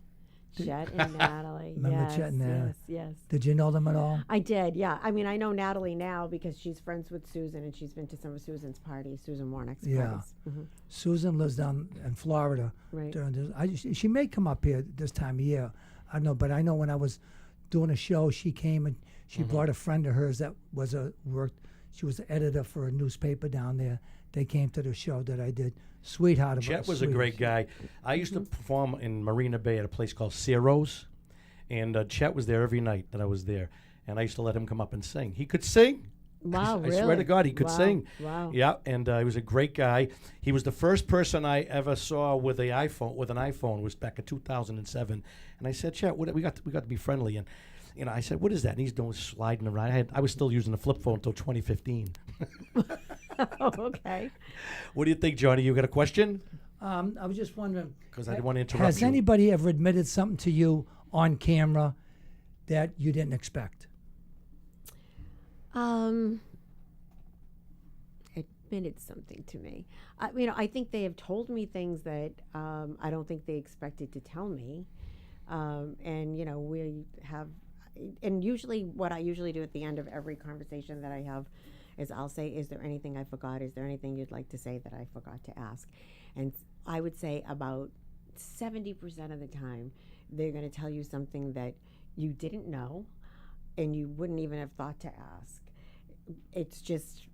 Chet and Natalie. Remember yes, Chet and Natalie? yes. Did you know them at all? I did, yeah. I mean, I know Natalie now because she's friends with Susan, and she's been to some of Susan's parties, Susan Warnock's Yeah. parties. Susan lives down in Florida. Right. During this, she may come up here this time of year. I don't know, but I know when I was doing a show, she came and she brought a friend of hers that was she was the editor for a newspaper down there. They came to the show that I did. Sweetheart of Chet was a sweet. great guy. I used to perform in Marina Bay at a place called Ciro's, and Chet was there every night that I was there. And I used to let him come up and sing. He could sing. Wow, I really? swear to God, he could Wow, sing. wow. Yeah, and he was a great guy. He was the first person I ever saw with an iPhone. Was back in 2007. And I said, Chet, we got to be friendly. And I said, what is that? And he's doing sliding around. I was still using the flip phone until 2015. Oh, okay. What do you think, Johnny? You got a question? I was just wondering. 'Cause I didn't want to interrupt Has you. anybody ever admitted something to you on camera that you didn't expect? Admitted something to me. I think they have told me things that I don't think they expected to tell me. And we have, and usually what I usually do at the end of every conversation that I have is I'll say, is there anything I forgot? Is there anything you'd like to say that I forgot to ask? And I would say about 70% of the time, they're going to tell you something that you didn't know and you wouldn't even have thought to ask. It's just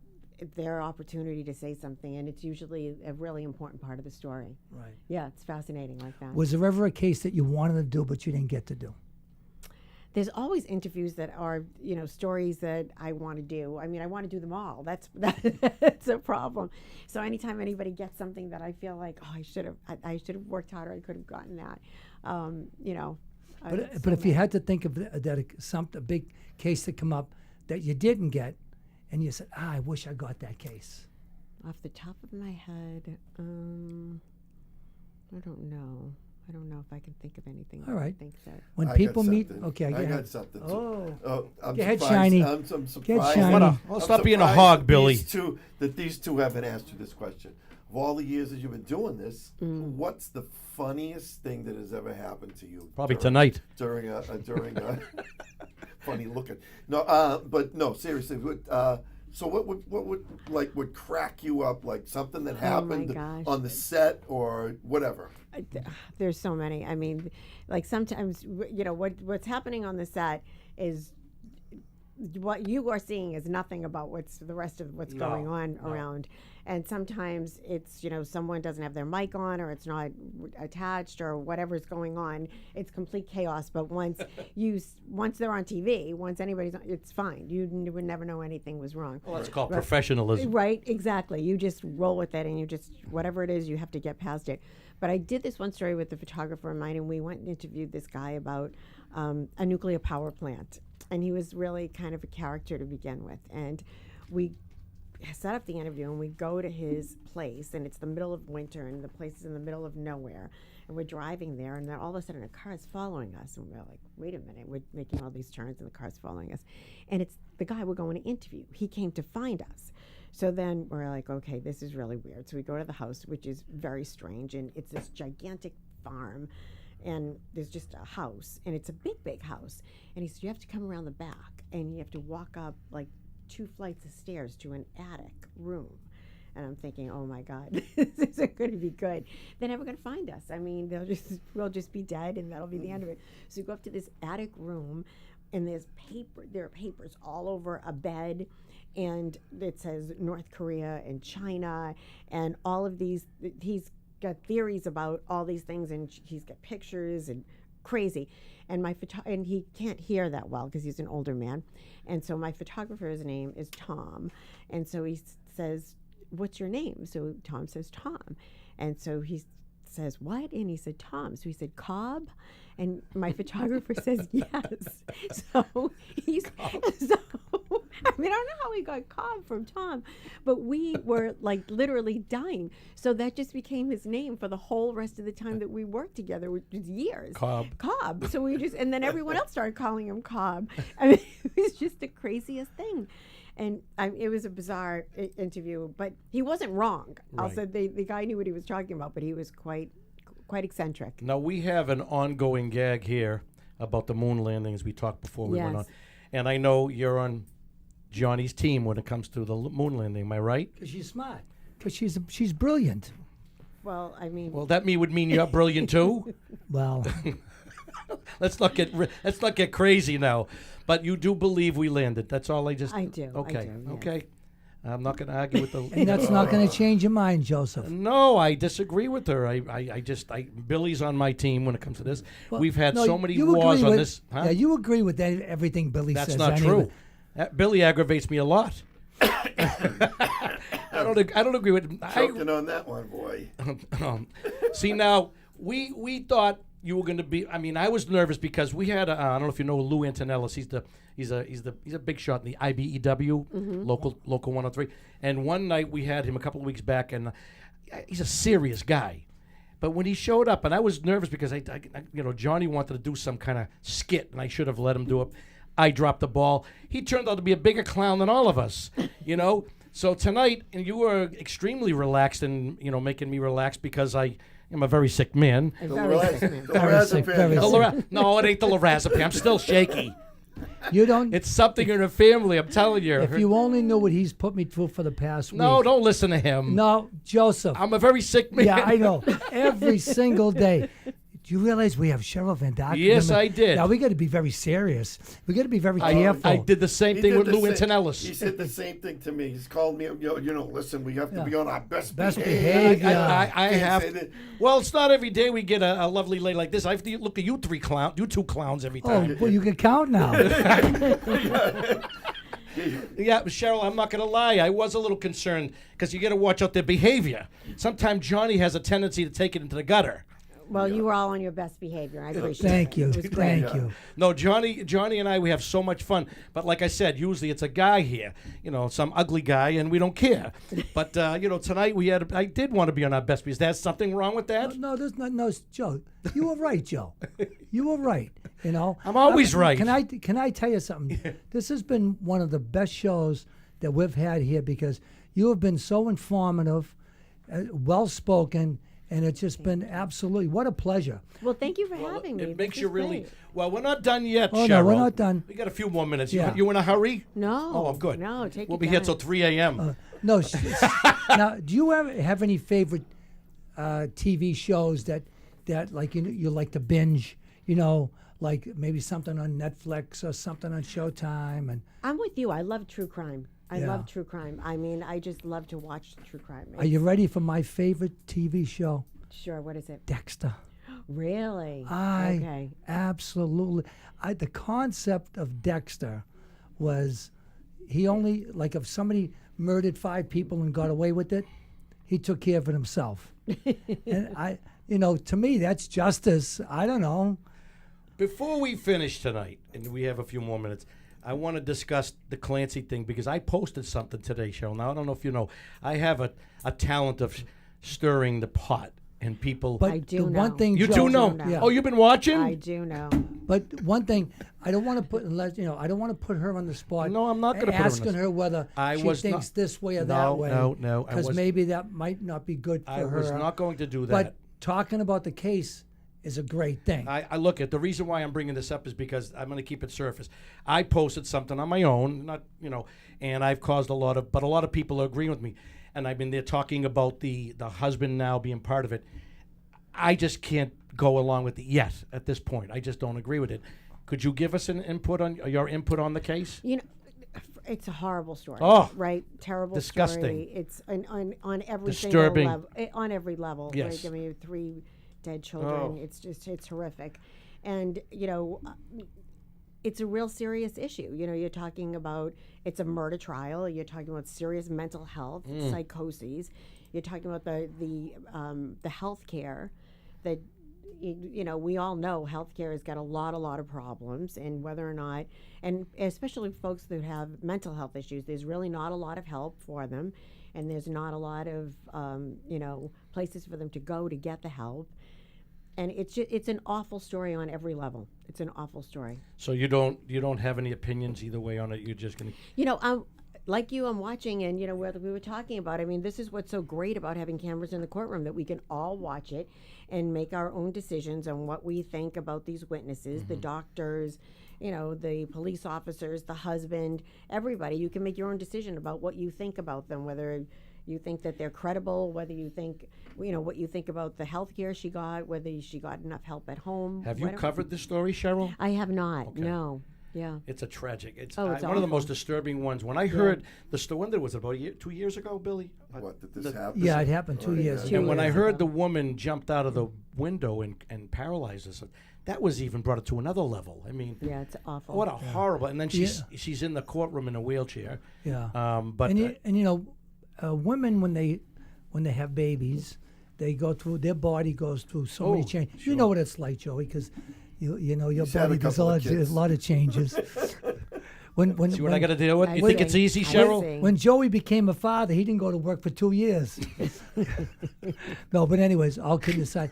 their opportunity to say something, and it's usually a really important part of the story. Right. Yeah, it's fascinating like that. Was there ever a case that you wanted to do but you didn't get to do? There's always interviews that are, stories that I want to do. I mean, I want to do them all. That's a problem. So anytime anybody gets something that I feel like, oh, I should have worked harder, I could have gotten that. But if you had to think of a big case that come up that you didn't get, and you said, I wish I got that case. Off the top of my head, I don't know. I don't know if I can think of anything. All right. I think that. When I people got meet, something. okay, I go ahead. got something. Go I'm ahead, surprised. Shiny. I'm surprised. Shiny. Well, stop being a hog, Billy. These two haven't asked you this question. Of all the years that you've been doing this, what's the funniest thing that has ever happened to you? Probably tonight. During a funny looking. No, but no, seriously. So what would crack you up? Like something that happened gosh. on the set or whatever. There's so many. I mean, like sometimes, what's happening on the set is what you are seeing is nothing about what's the rest of what's going on around. And sometimes it's, someone doesn't have their mic on or it's not attached or whatever's going on. It's complete chaos. But once they're on TV, once anybody's on, it's fine. You would never know anything was wrong. Well, that's called professionalism. Right, exactly. You just roll with it and you just, whatever it is, you have to get past it. But I did this one story with the photographer of mine, and we went and interviewed this guy about a nuclear power plant. And he was really kind of a character to begin with. And we set up the interview, and we go to his place, and it's the middle of winter, and the place is in the middle of nowhere. And we're driving there, and then all of a sudden a car is following us. And we're like, wait a minute, we're making all these turns, and the car's following us. And it's the guy we're going to interview. He came to find us. So then we're like, okay, this is really weird. So we go to the house, which is very strange, and it's this gigantic farm, and there's just a house, and it's a big, big house. And he said, you have to come around the back, and you have to walk up like 2 flights of stairs to an attic room. And I'm thinking, oh my God, this isn't going to be good. They're never going to find us. I mean, we'll just be dead, and that'll be the end of it. So we go up to this attic room, and there are papers all over a bed, and it says North Korea and China, and all of these. He's got theories about all these things, and he's got pictures and crazy. And and he can't hear that well because he's an older man. And so my photographer's name is Tom. And so he says, what's your name? So Tom says, Tom. And so he says, what? And he said, Tom. So he said, Cobb? And my photographer says, yes. So I mean, I don't know how we got Cobb from Tom, but we were like literally dying. So that just became his name for the whole rest of the time that we worked together, which was years. Cobb. So and then everyone else started calling him Cobb. I mean, it was just the craziest thing. And it was a bizarre interview, but he wasn't wrong. Right. Also, the guy knew what he was talking about, but he was quite eccentric. Now, we have an ongoing gag here about the moon landing, as we talked before we went on. And I know you're on Johnny's team when it comes to the moon landing. Am I right? Because she's smart. Because she's brilliant. Well, I mean... Well, that would mean you're brilliant, too? Well... Let's not get crazy now. But you do believe we landed. That's all I do. Okay. I do, yes. Okay. I'm not going to argue with the... And that's not going to change your mind, Joseph. No, I disagree with her. Billy's on my team when it comes to this. Well, We've had no, so many you wars agree on with- this. Huh? Yeah, you agree with everything Billy That's says. not anyway. true. Billy aggravates me a lot. I don't agree with... Choking on that one, boy. See, now, we thought you were going to be... I mean, I was nervous because we had... I don't know if you know Lou Antonellis. He's a big shot in the IBEW, local 103. And one night we had him a couple of weeks back, and he's a serious guy. But when he showed up, and I was nervous because Johnny wanted to do some kind of skit, and I should have let him do it. I dropped the ball. He turned out to be a bigger clown than all of us, So tonight, and you were extremely relaxed and, making me relax because I am a very sick man. The lorazepam. No, it ain't the lorazepam. I'm still shaky. You don't... It's something in the family, I'm telling you. If you only knew what he's put me through for the past week. No, don't listen to him. No, Joseph. I'm a very sick man. Yeah, I know. Every single day. Do you realize we have Cheryl Fiandaca? Yes, I did. Now we got to be very serious. We got to be very careful. I did the same He thing did with the Lou same- Antonellis. He said the same thing to me. He's called me, listen, we have to be on our best behavior. I Can't have. say that. Well, it's not every day we get a lovely lady like this. I have to look at you two clowns every Oh, time. well, you can count now. Yeah, Cheryl, I'm not going to lie. I was a little concerned because you got to watch out their behavior. Sometimes Johnny has a tendency to take it into the gutter. Well, you were all on your best behavior. I appreciate it. Thank you. It was great. Thank you. No, Johnny and I, we have so much fun. But like I said, usually it's a guy here, some ugly guy, and we don't care. But tonight I did want to be on our best. Is there something wrong with that? No, there's not. No, Joe, you were right, Joe. You were right. I'm always right. Can I tell you something? This has been one of the best shows that we've had here because you have been so informative, well spoken. And it's just been absolutely, what a pleasure. Well, thank you for having me. It makes This you is really. great. Well, we're not done yet, Oh, Cheryl. no, we're not done. We got a few more minutes. Yeah. You in a hurry? No. Oh, good. No, take We'll your be here time. till 3 a.m. No, now, do you have any favorite TV shows that like you like to binge? Like maybe something on Netflix or something on Showtime. And I'm with you. I love true crime. I Yeah. love true crime. I mean, I just love to watch true crime. are you ready for my favorite TV show? Sure. What is it? Dexter. Really? I Okay. absolutely. The concept of Dexter was he only like if somebody murdered 5 people and got away with it, he took care of it himself. And to me that's justice. I don't know. Before we finish tonight, and we have a few more minutes, I want to discuss the Clancy thing because I posted something today, Cheryl. Now, I don't know if you know, I have a talent of stirring the pot, and people. But I do the know. one thing You Joe, do know? know. Yeah. Oh, you've been watching? I do know. But one thing, I don't want to put I don't want to put her on the spot. No, I'm not gonna put her on the asking her whether I she was thinks not- this way or No, that way. no, I because was- maybe that might not be good for I her. was not going to do that. But talking about the case is a great thing. I look at the reason why I'm bringing this up is because I'm going to keep it surface. I posted something on my own, not and I've caused a lot of people are agreeing with me, and I've been there talking about the husband now being part of it. I just can't go along with it yet at this point. I just don't agree with it. Could you give us your input on the case? It's a horrible story. Oh, right, terrible disgusting. story. It's on every Disturbing. single level. On every level. Yes. Right? I mean, 3 dead children. Oh. It's horrific, and it's a real serious issue. You're talking about it's a murder trial. You're talking about serious mental health, psychoses. You're talking about the health care that. We all know healthcare has got a lot of problems, and whether or not, and especially folks that have mental health issues, there's really not a lot of help for them, and there's not a lot of places for them to go to get the help, and it's an awful story on every level. It's an awful story. So you don't have any opinions either way on it. You're just going to. Like you, I'm watching, and whether we were talking about. I mean, this is what's so great about having cameras in the courtroom, that we can all watch it and make our own decisions on what we think about these witnesses, the doctors, the police officers, the husband, everybody. You can make your own decision about what you think about them, whether you think that they're credible, whether you think, what you think about the health care she got, whether she got enough help at home. Have you whatever. covered this story, Cheryl? I have not. Okay. No. Yeah. It's a tragic. It's Oh, it's one of the awful. most disturbing ones. When I heard the story, when was it, about 2 years ago, Billy? What, did this happen? Yeah, it happened 2 years Two ago. And when I years heard ago. the woman jumped out of the window and paralyzed us, that was even brought it to another level. I mean, Yeah, it's awful. what a horrible. And then she's in the courtroom in a wheelchair. Yeah. But women when they have babies, they go through, their body goes through so many Oh, changes. sure. You know what it's like, Joey, because your He's had body a does couple of a kids. lot of changes. when see what I got to deal with? I You think see. it's easy, I Cheryl? see. When Joey became a father, he didn't go to work for 2 years. No, but anyways, all kidding aside,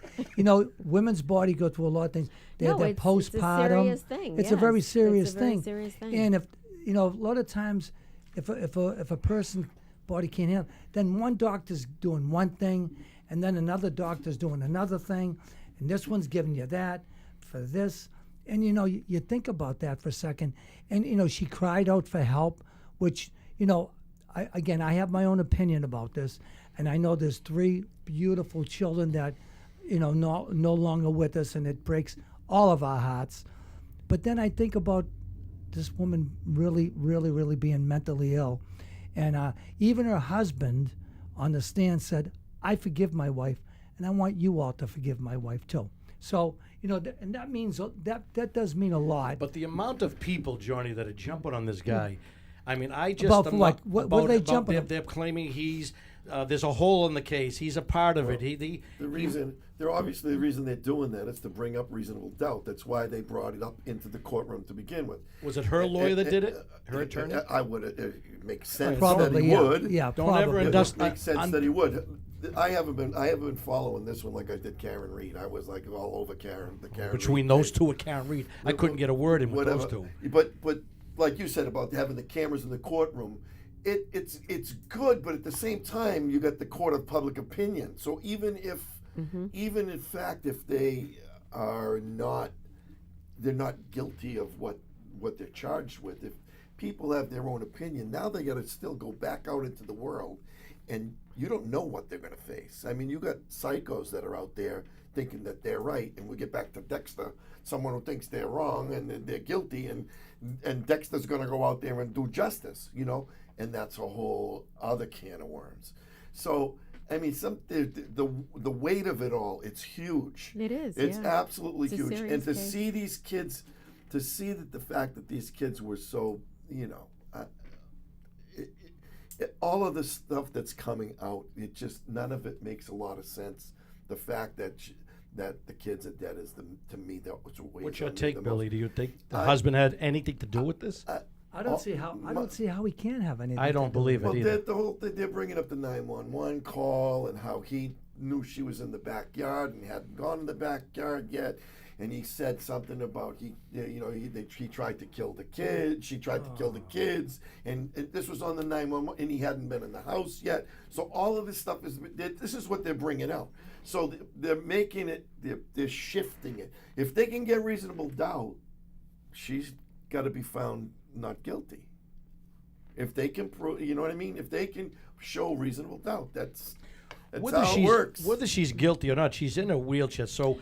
women's body go through a lot of things. They have No, that it's a postpartum. serious thing, It's a very yes. serious It's a very thing. serious thing. And if a lot of times, if a person body can't handle, then one doctor's doing one thing, and then another doctor's doing another thing, and this one's giving you that for this. And you think about that for a second, and she cried out for help, which I have my own opinion about this, and I know there's 3 beautiful children that no longer with us, and it breaks all of our hearts. But then I think about this woman really, really, really being mentally ill. And even her husband on the stand said, I forgive my wife, and I want you all to forgive my wife too. So, and that means, that does mean a lot. But the amount of people, Johnny, that are jumping on this guy, I mean, I just... About am what? not- What about, are they about jumping they're, on? they're claiming there's a hole in the case. He's a part of it. They're obviously the reason they're doing that is to bring up reasonable doubt. That's why they brought it up into the courtroom to begin with. Was it her lawyer that did it? Her attorney? I would. It makes sense Probably, that he yeah. would. Yeah, Don't probably. ever It Dust- makes sense that he would. I haven't been following this one like I did Karen Reed. I was like all over Karen. Between Reed those case. two and Karen Reed, I couldn't get a word in with those two. But like you said about having the cameras in the courtroom, it's good, but at the same time you got the court of public opinion. So even if in fact if they are not, they're not guilty of what they're charged with. If people have their own opinion, now they got to still go back out into the world, and you don't know what they're going to face. I mean, you got psychos that are out there thinking that they're right, and we get back to Dexter, someone who thinks they're wrong and they're guilty, and Dexter's going to go out there and do justice, and that's a whole other can of worms. So, I mean, the weight of it all, it's huge. It is, It's yeah. absolutely It's a huge. And serious to case. see these kids, to see that the fact that these kids were so, all of the stuff that's coming out, it just, none of it makes a lot of sense. The fact that the kids are dead is, to me, that was a waste. What's your take, Billy? Do you think the husband had anything to do with this? I don't see how he can have anything. I don't believe it Well, either. they're bringing up the 911 call and how he knew she was in the backyard and hadn't gone in the backyard yet, and he said something about he tried to kill the kids, she tried to kill the kids, and this was on the 911, and he hadn't been in the house yet. So all of this stuff this is what they're bringing out. So they're making it, they're shifting it. If they can get reasonable doubt, she's got to be found not guilty. If they can prove, you know what I mean? If they can show reasonable doubt, that's how it works. Whether she's guilty or not, she's in a wheelchair. So,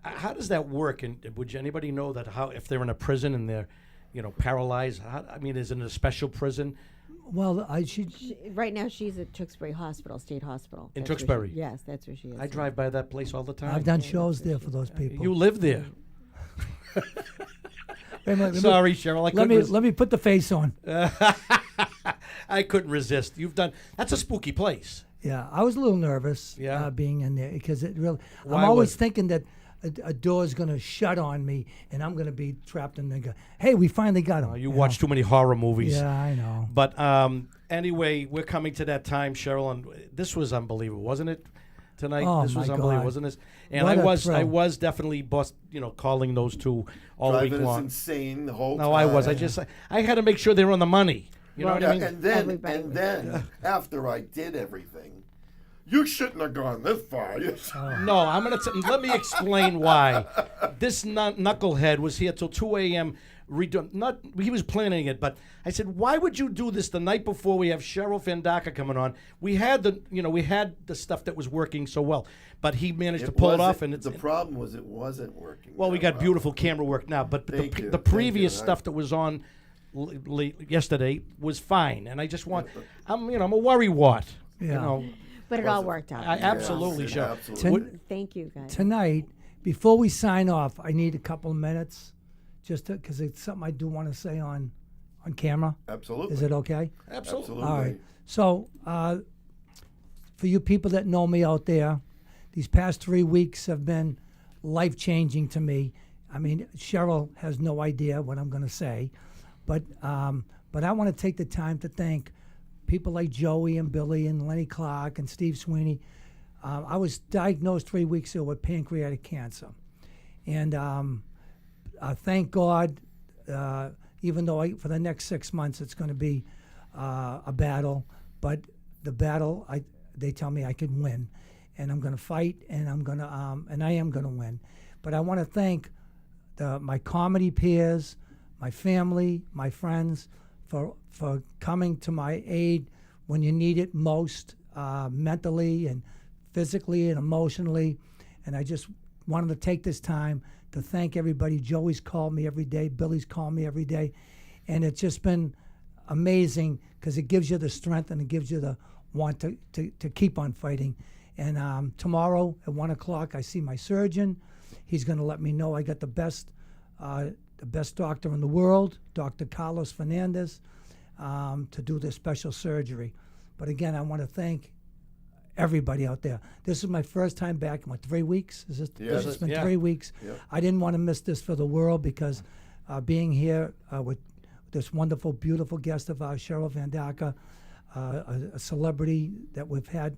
how does that work? And would anybody know that? How if they're in a prison and they're, paralyzed? Is it in a special prison? Well, Right now, she's at Tewksbury Hospital, State Hospital. In That's where Tewksbury? yes, that's where she is. I drive by that place all the time. I've done shows there for those people. You live there. Wait a minute, Sorry, Cheryl. Let me put the face on. I couldn't resist. That's a spooky place. Yeah, I was a little nervous Yeah. being in there because it really. Why I'm always was it? thinking that a door's going to shut on me and I'm going to be trapped in there. Hey, we finally got him. You watch too many horror movies. Yeah, I know. But anyway, we're coming to that time, Cheryl, and this was unbelievable, wasn't it? Tonight, Oh, this was my unbelievable, God. wasn't it? And What I a was thrill. definitely calling those two all Driving week us long. insane the whole time. No, I was. I had to make sure they were on the money. You know what I mean? And then, Everybody was after I did everything, you shouldn't have gone this far. No, I'm gonna let me explain why. This knucklehead was here till 2 a.m. He was planning it, but I said, why would you do this the night before we have Cheryl Fiandaca coming on? We had the stuff that was working so well, but he managed to pull it off, and the problem was it wasn't working. well, we got beautiful camera work now, but Thank you, the thank previous you. stuff that was on yesterday was fine, and I just want, I'm a worrywart. Yeah. But it all worked out. Absolutely, Yes, Cheryl. absolutely. Thank you, guys. Tonight, before we sign off, I need a couple of minutes, just because it's something I do want to say on camera. Absolutely. Is it okay? Absolutely. All right. So, for you people that know me out there, these past 3 weeks have been life-changing to me. I mean, Cheryl has no idea what I'm going to say, but I want to take the time to thank people like Joey and Billy and Lenny Clark and Steve Sweeney. I was diagnosed 3 weeks ago with pancreatic cancer, and thank God. Even though for the next 6 months it's going to be a battle, but the battle they tell me I can win, and I'm going to fight, and I am going to win. But I want to thank my comedy peers, my family, my friends for coming to my aid when you need it most, mentally and physically and emotionally. And I just wanted to take this time to thank everybody. Joey's called me every day. Billy's called me every day. And it's just been amazing because it gives you the strength and it gives you the want to keep on fighting. And tomorrow at 1 o'clock, I see my surgeon. He's going to let me know I got the best doctor in the world, Dr. Carlos Fernandez, to do this special surgery. But again, I want to thank everybody out there. This is my first time back in, what, 3 weeks? Is this? Yes. It's been Yeah. 3 weeks. Yep. I didn't want to miss this for the world because being here with this wonderful, beautiful guest of ours, Cheryl Fiandaca, a celebrity that we've had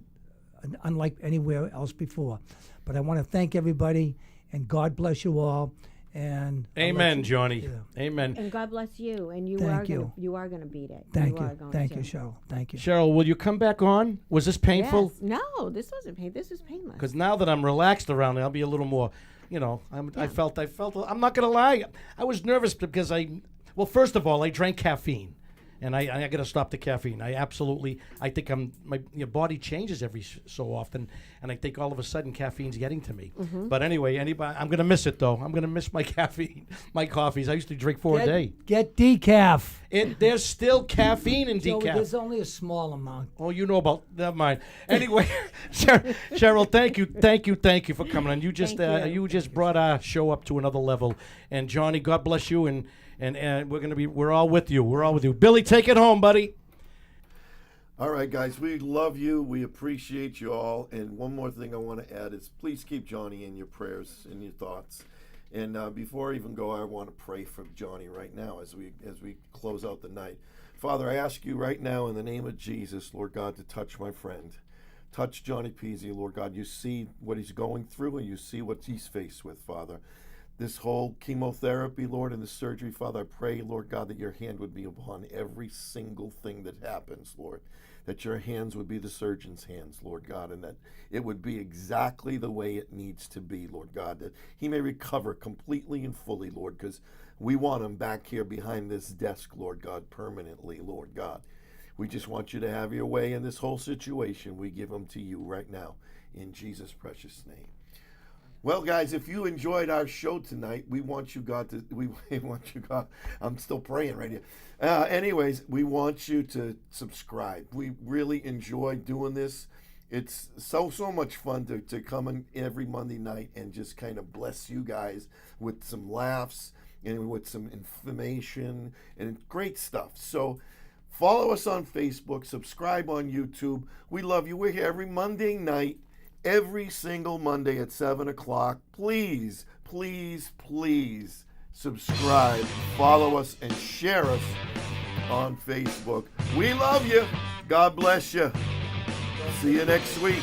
unlike anywhere else before. But I want to thank everybody, and God bless you all. And I'll let Amen, you- Johnny. Yeah. Amen. And God bless you. And you Thank are you. gonna you are gonna beat it. Thank are you. going Thank to. you, Cheryl. Thank you. Cheryl, will you come back on? Was this painful? Yes. No, this wasn't pain. This was painless. Because now that I'm relaxed around it, I'll be a little more, I felt, I'm not going to lie. I was nervous because well, first of all, I drank caffeine. And I got to stop the caffeine. I think my body changes every so often. And I think all of a sudden caffeine's getting to me. But anyway, I'm going to miss it though. I'm going to miss my caffeine, my coffees. I used to drink 4 a day. Get decaf. There's still caffeine in Joey, decaf. there's only a small amount. Oh, you know about, never mind. Anyway, Cheryl, thank you for coming on. You just Thank you. you just brought our show up to another level. And Johnny, God bless you, and we're all with you. We're all with you. Billy, take it home, buddy. All right, guys, we love you. We appreciate you all. And one more thing I want to add is please keep Johnny in your prayers and your thoughts. And before I even go, I want to pray for Johnny right now as we close out the night. Father, I ask you right now in the name of Jesus, Lord God, to touch my friend. Touch Johnny Peasy, Lord God. You see what he's going through and you see what he's faced with, Father. This whole chemotherapy, Lord, and the surgery, Father, I pray, Lord God, that your hand would be upon every single thing that happens, Lord. That your hands would be the surgeon's hands, Lord God, and that it would be exactly the way it needs to be, Lord God, that he may recover completely and fully, Lord, because we want him back here behind this desk, Lord God, permanently, Lord God. We just want you to have your way in this whole situation. We give him to you right now, in Jesus' precious name. Well, guys, if you enjoyed our show tonight, we want you, God, I'm still praying right here. Anyways, we want you to subscribe. We really enjoy doing this. It's so much fun to come in every Monday night and just kind of bless you guys with some laughs and with some information and great stuff. So follow us on Facebook, subscribe on YouTube. We love you. We're here every Monday night. Every single Monday at 7 o'clock. Please, please, please subscribe, follow us, and share us on Facebook. We love you. God bless you. See you next week.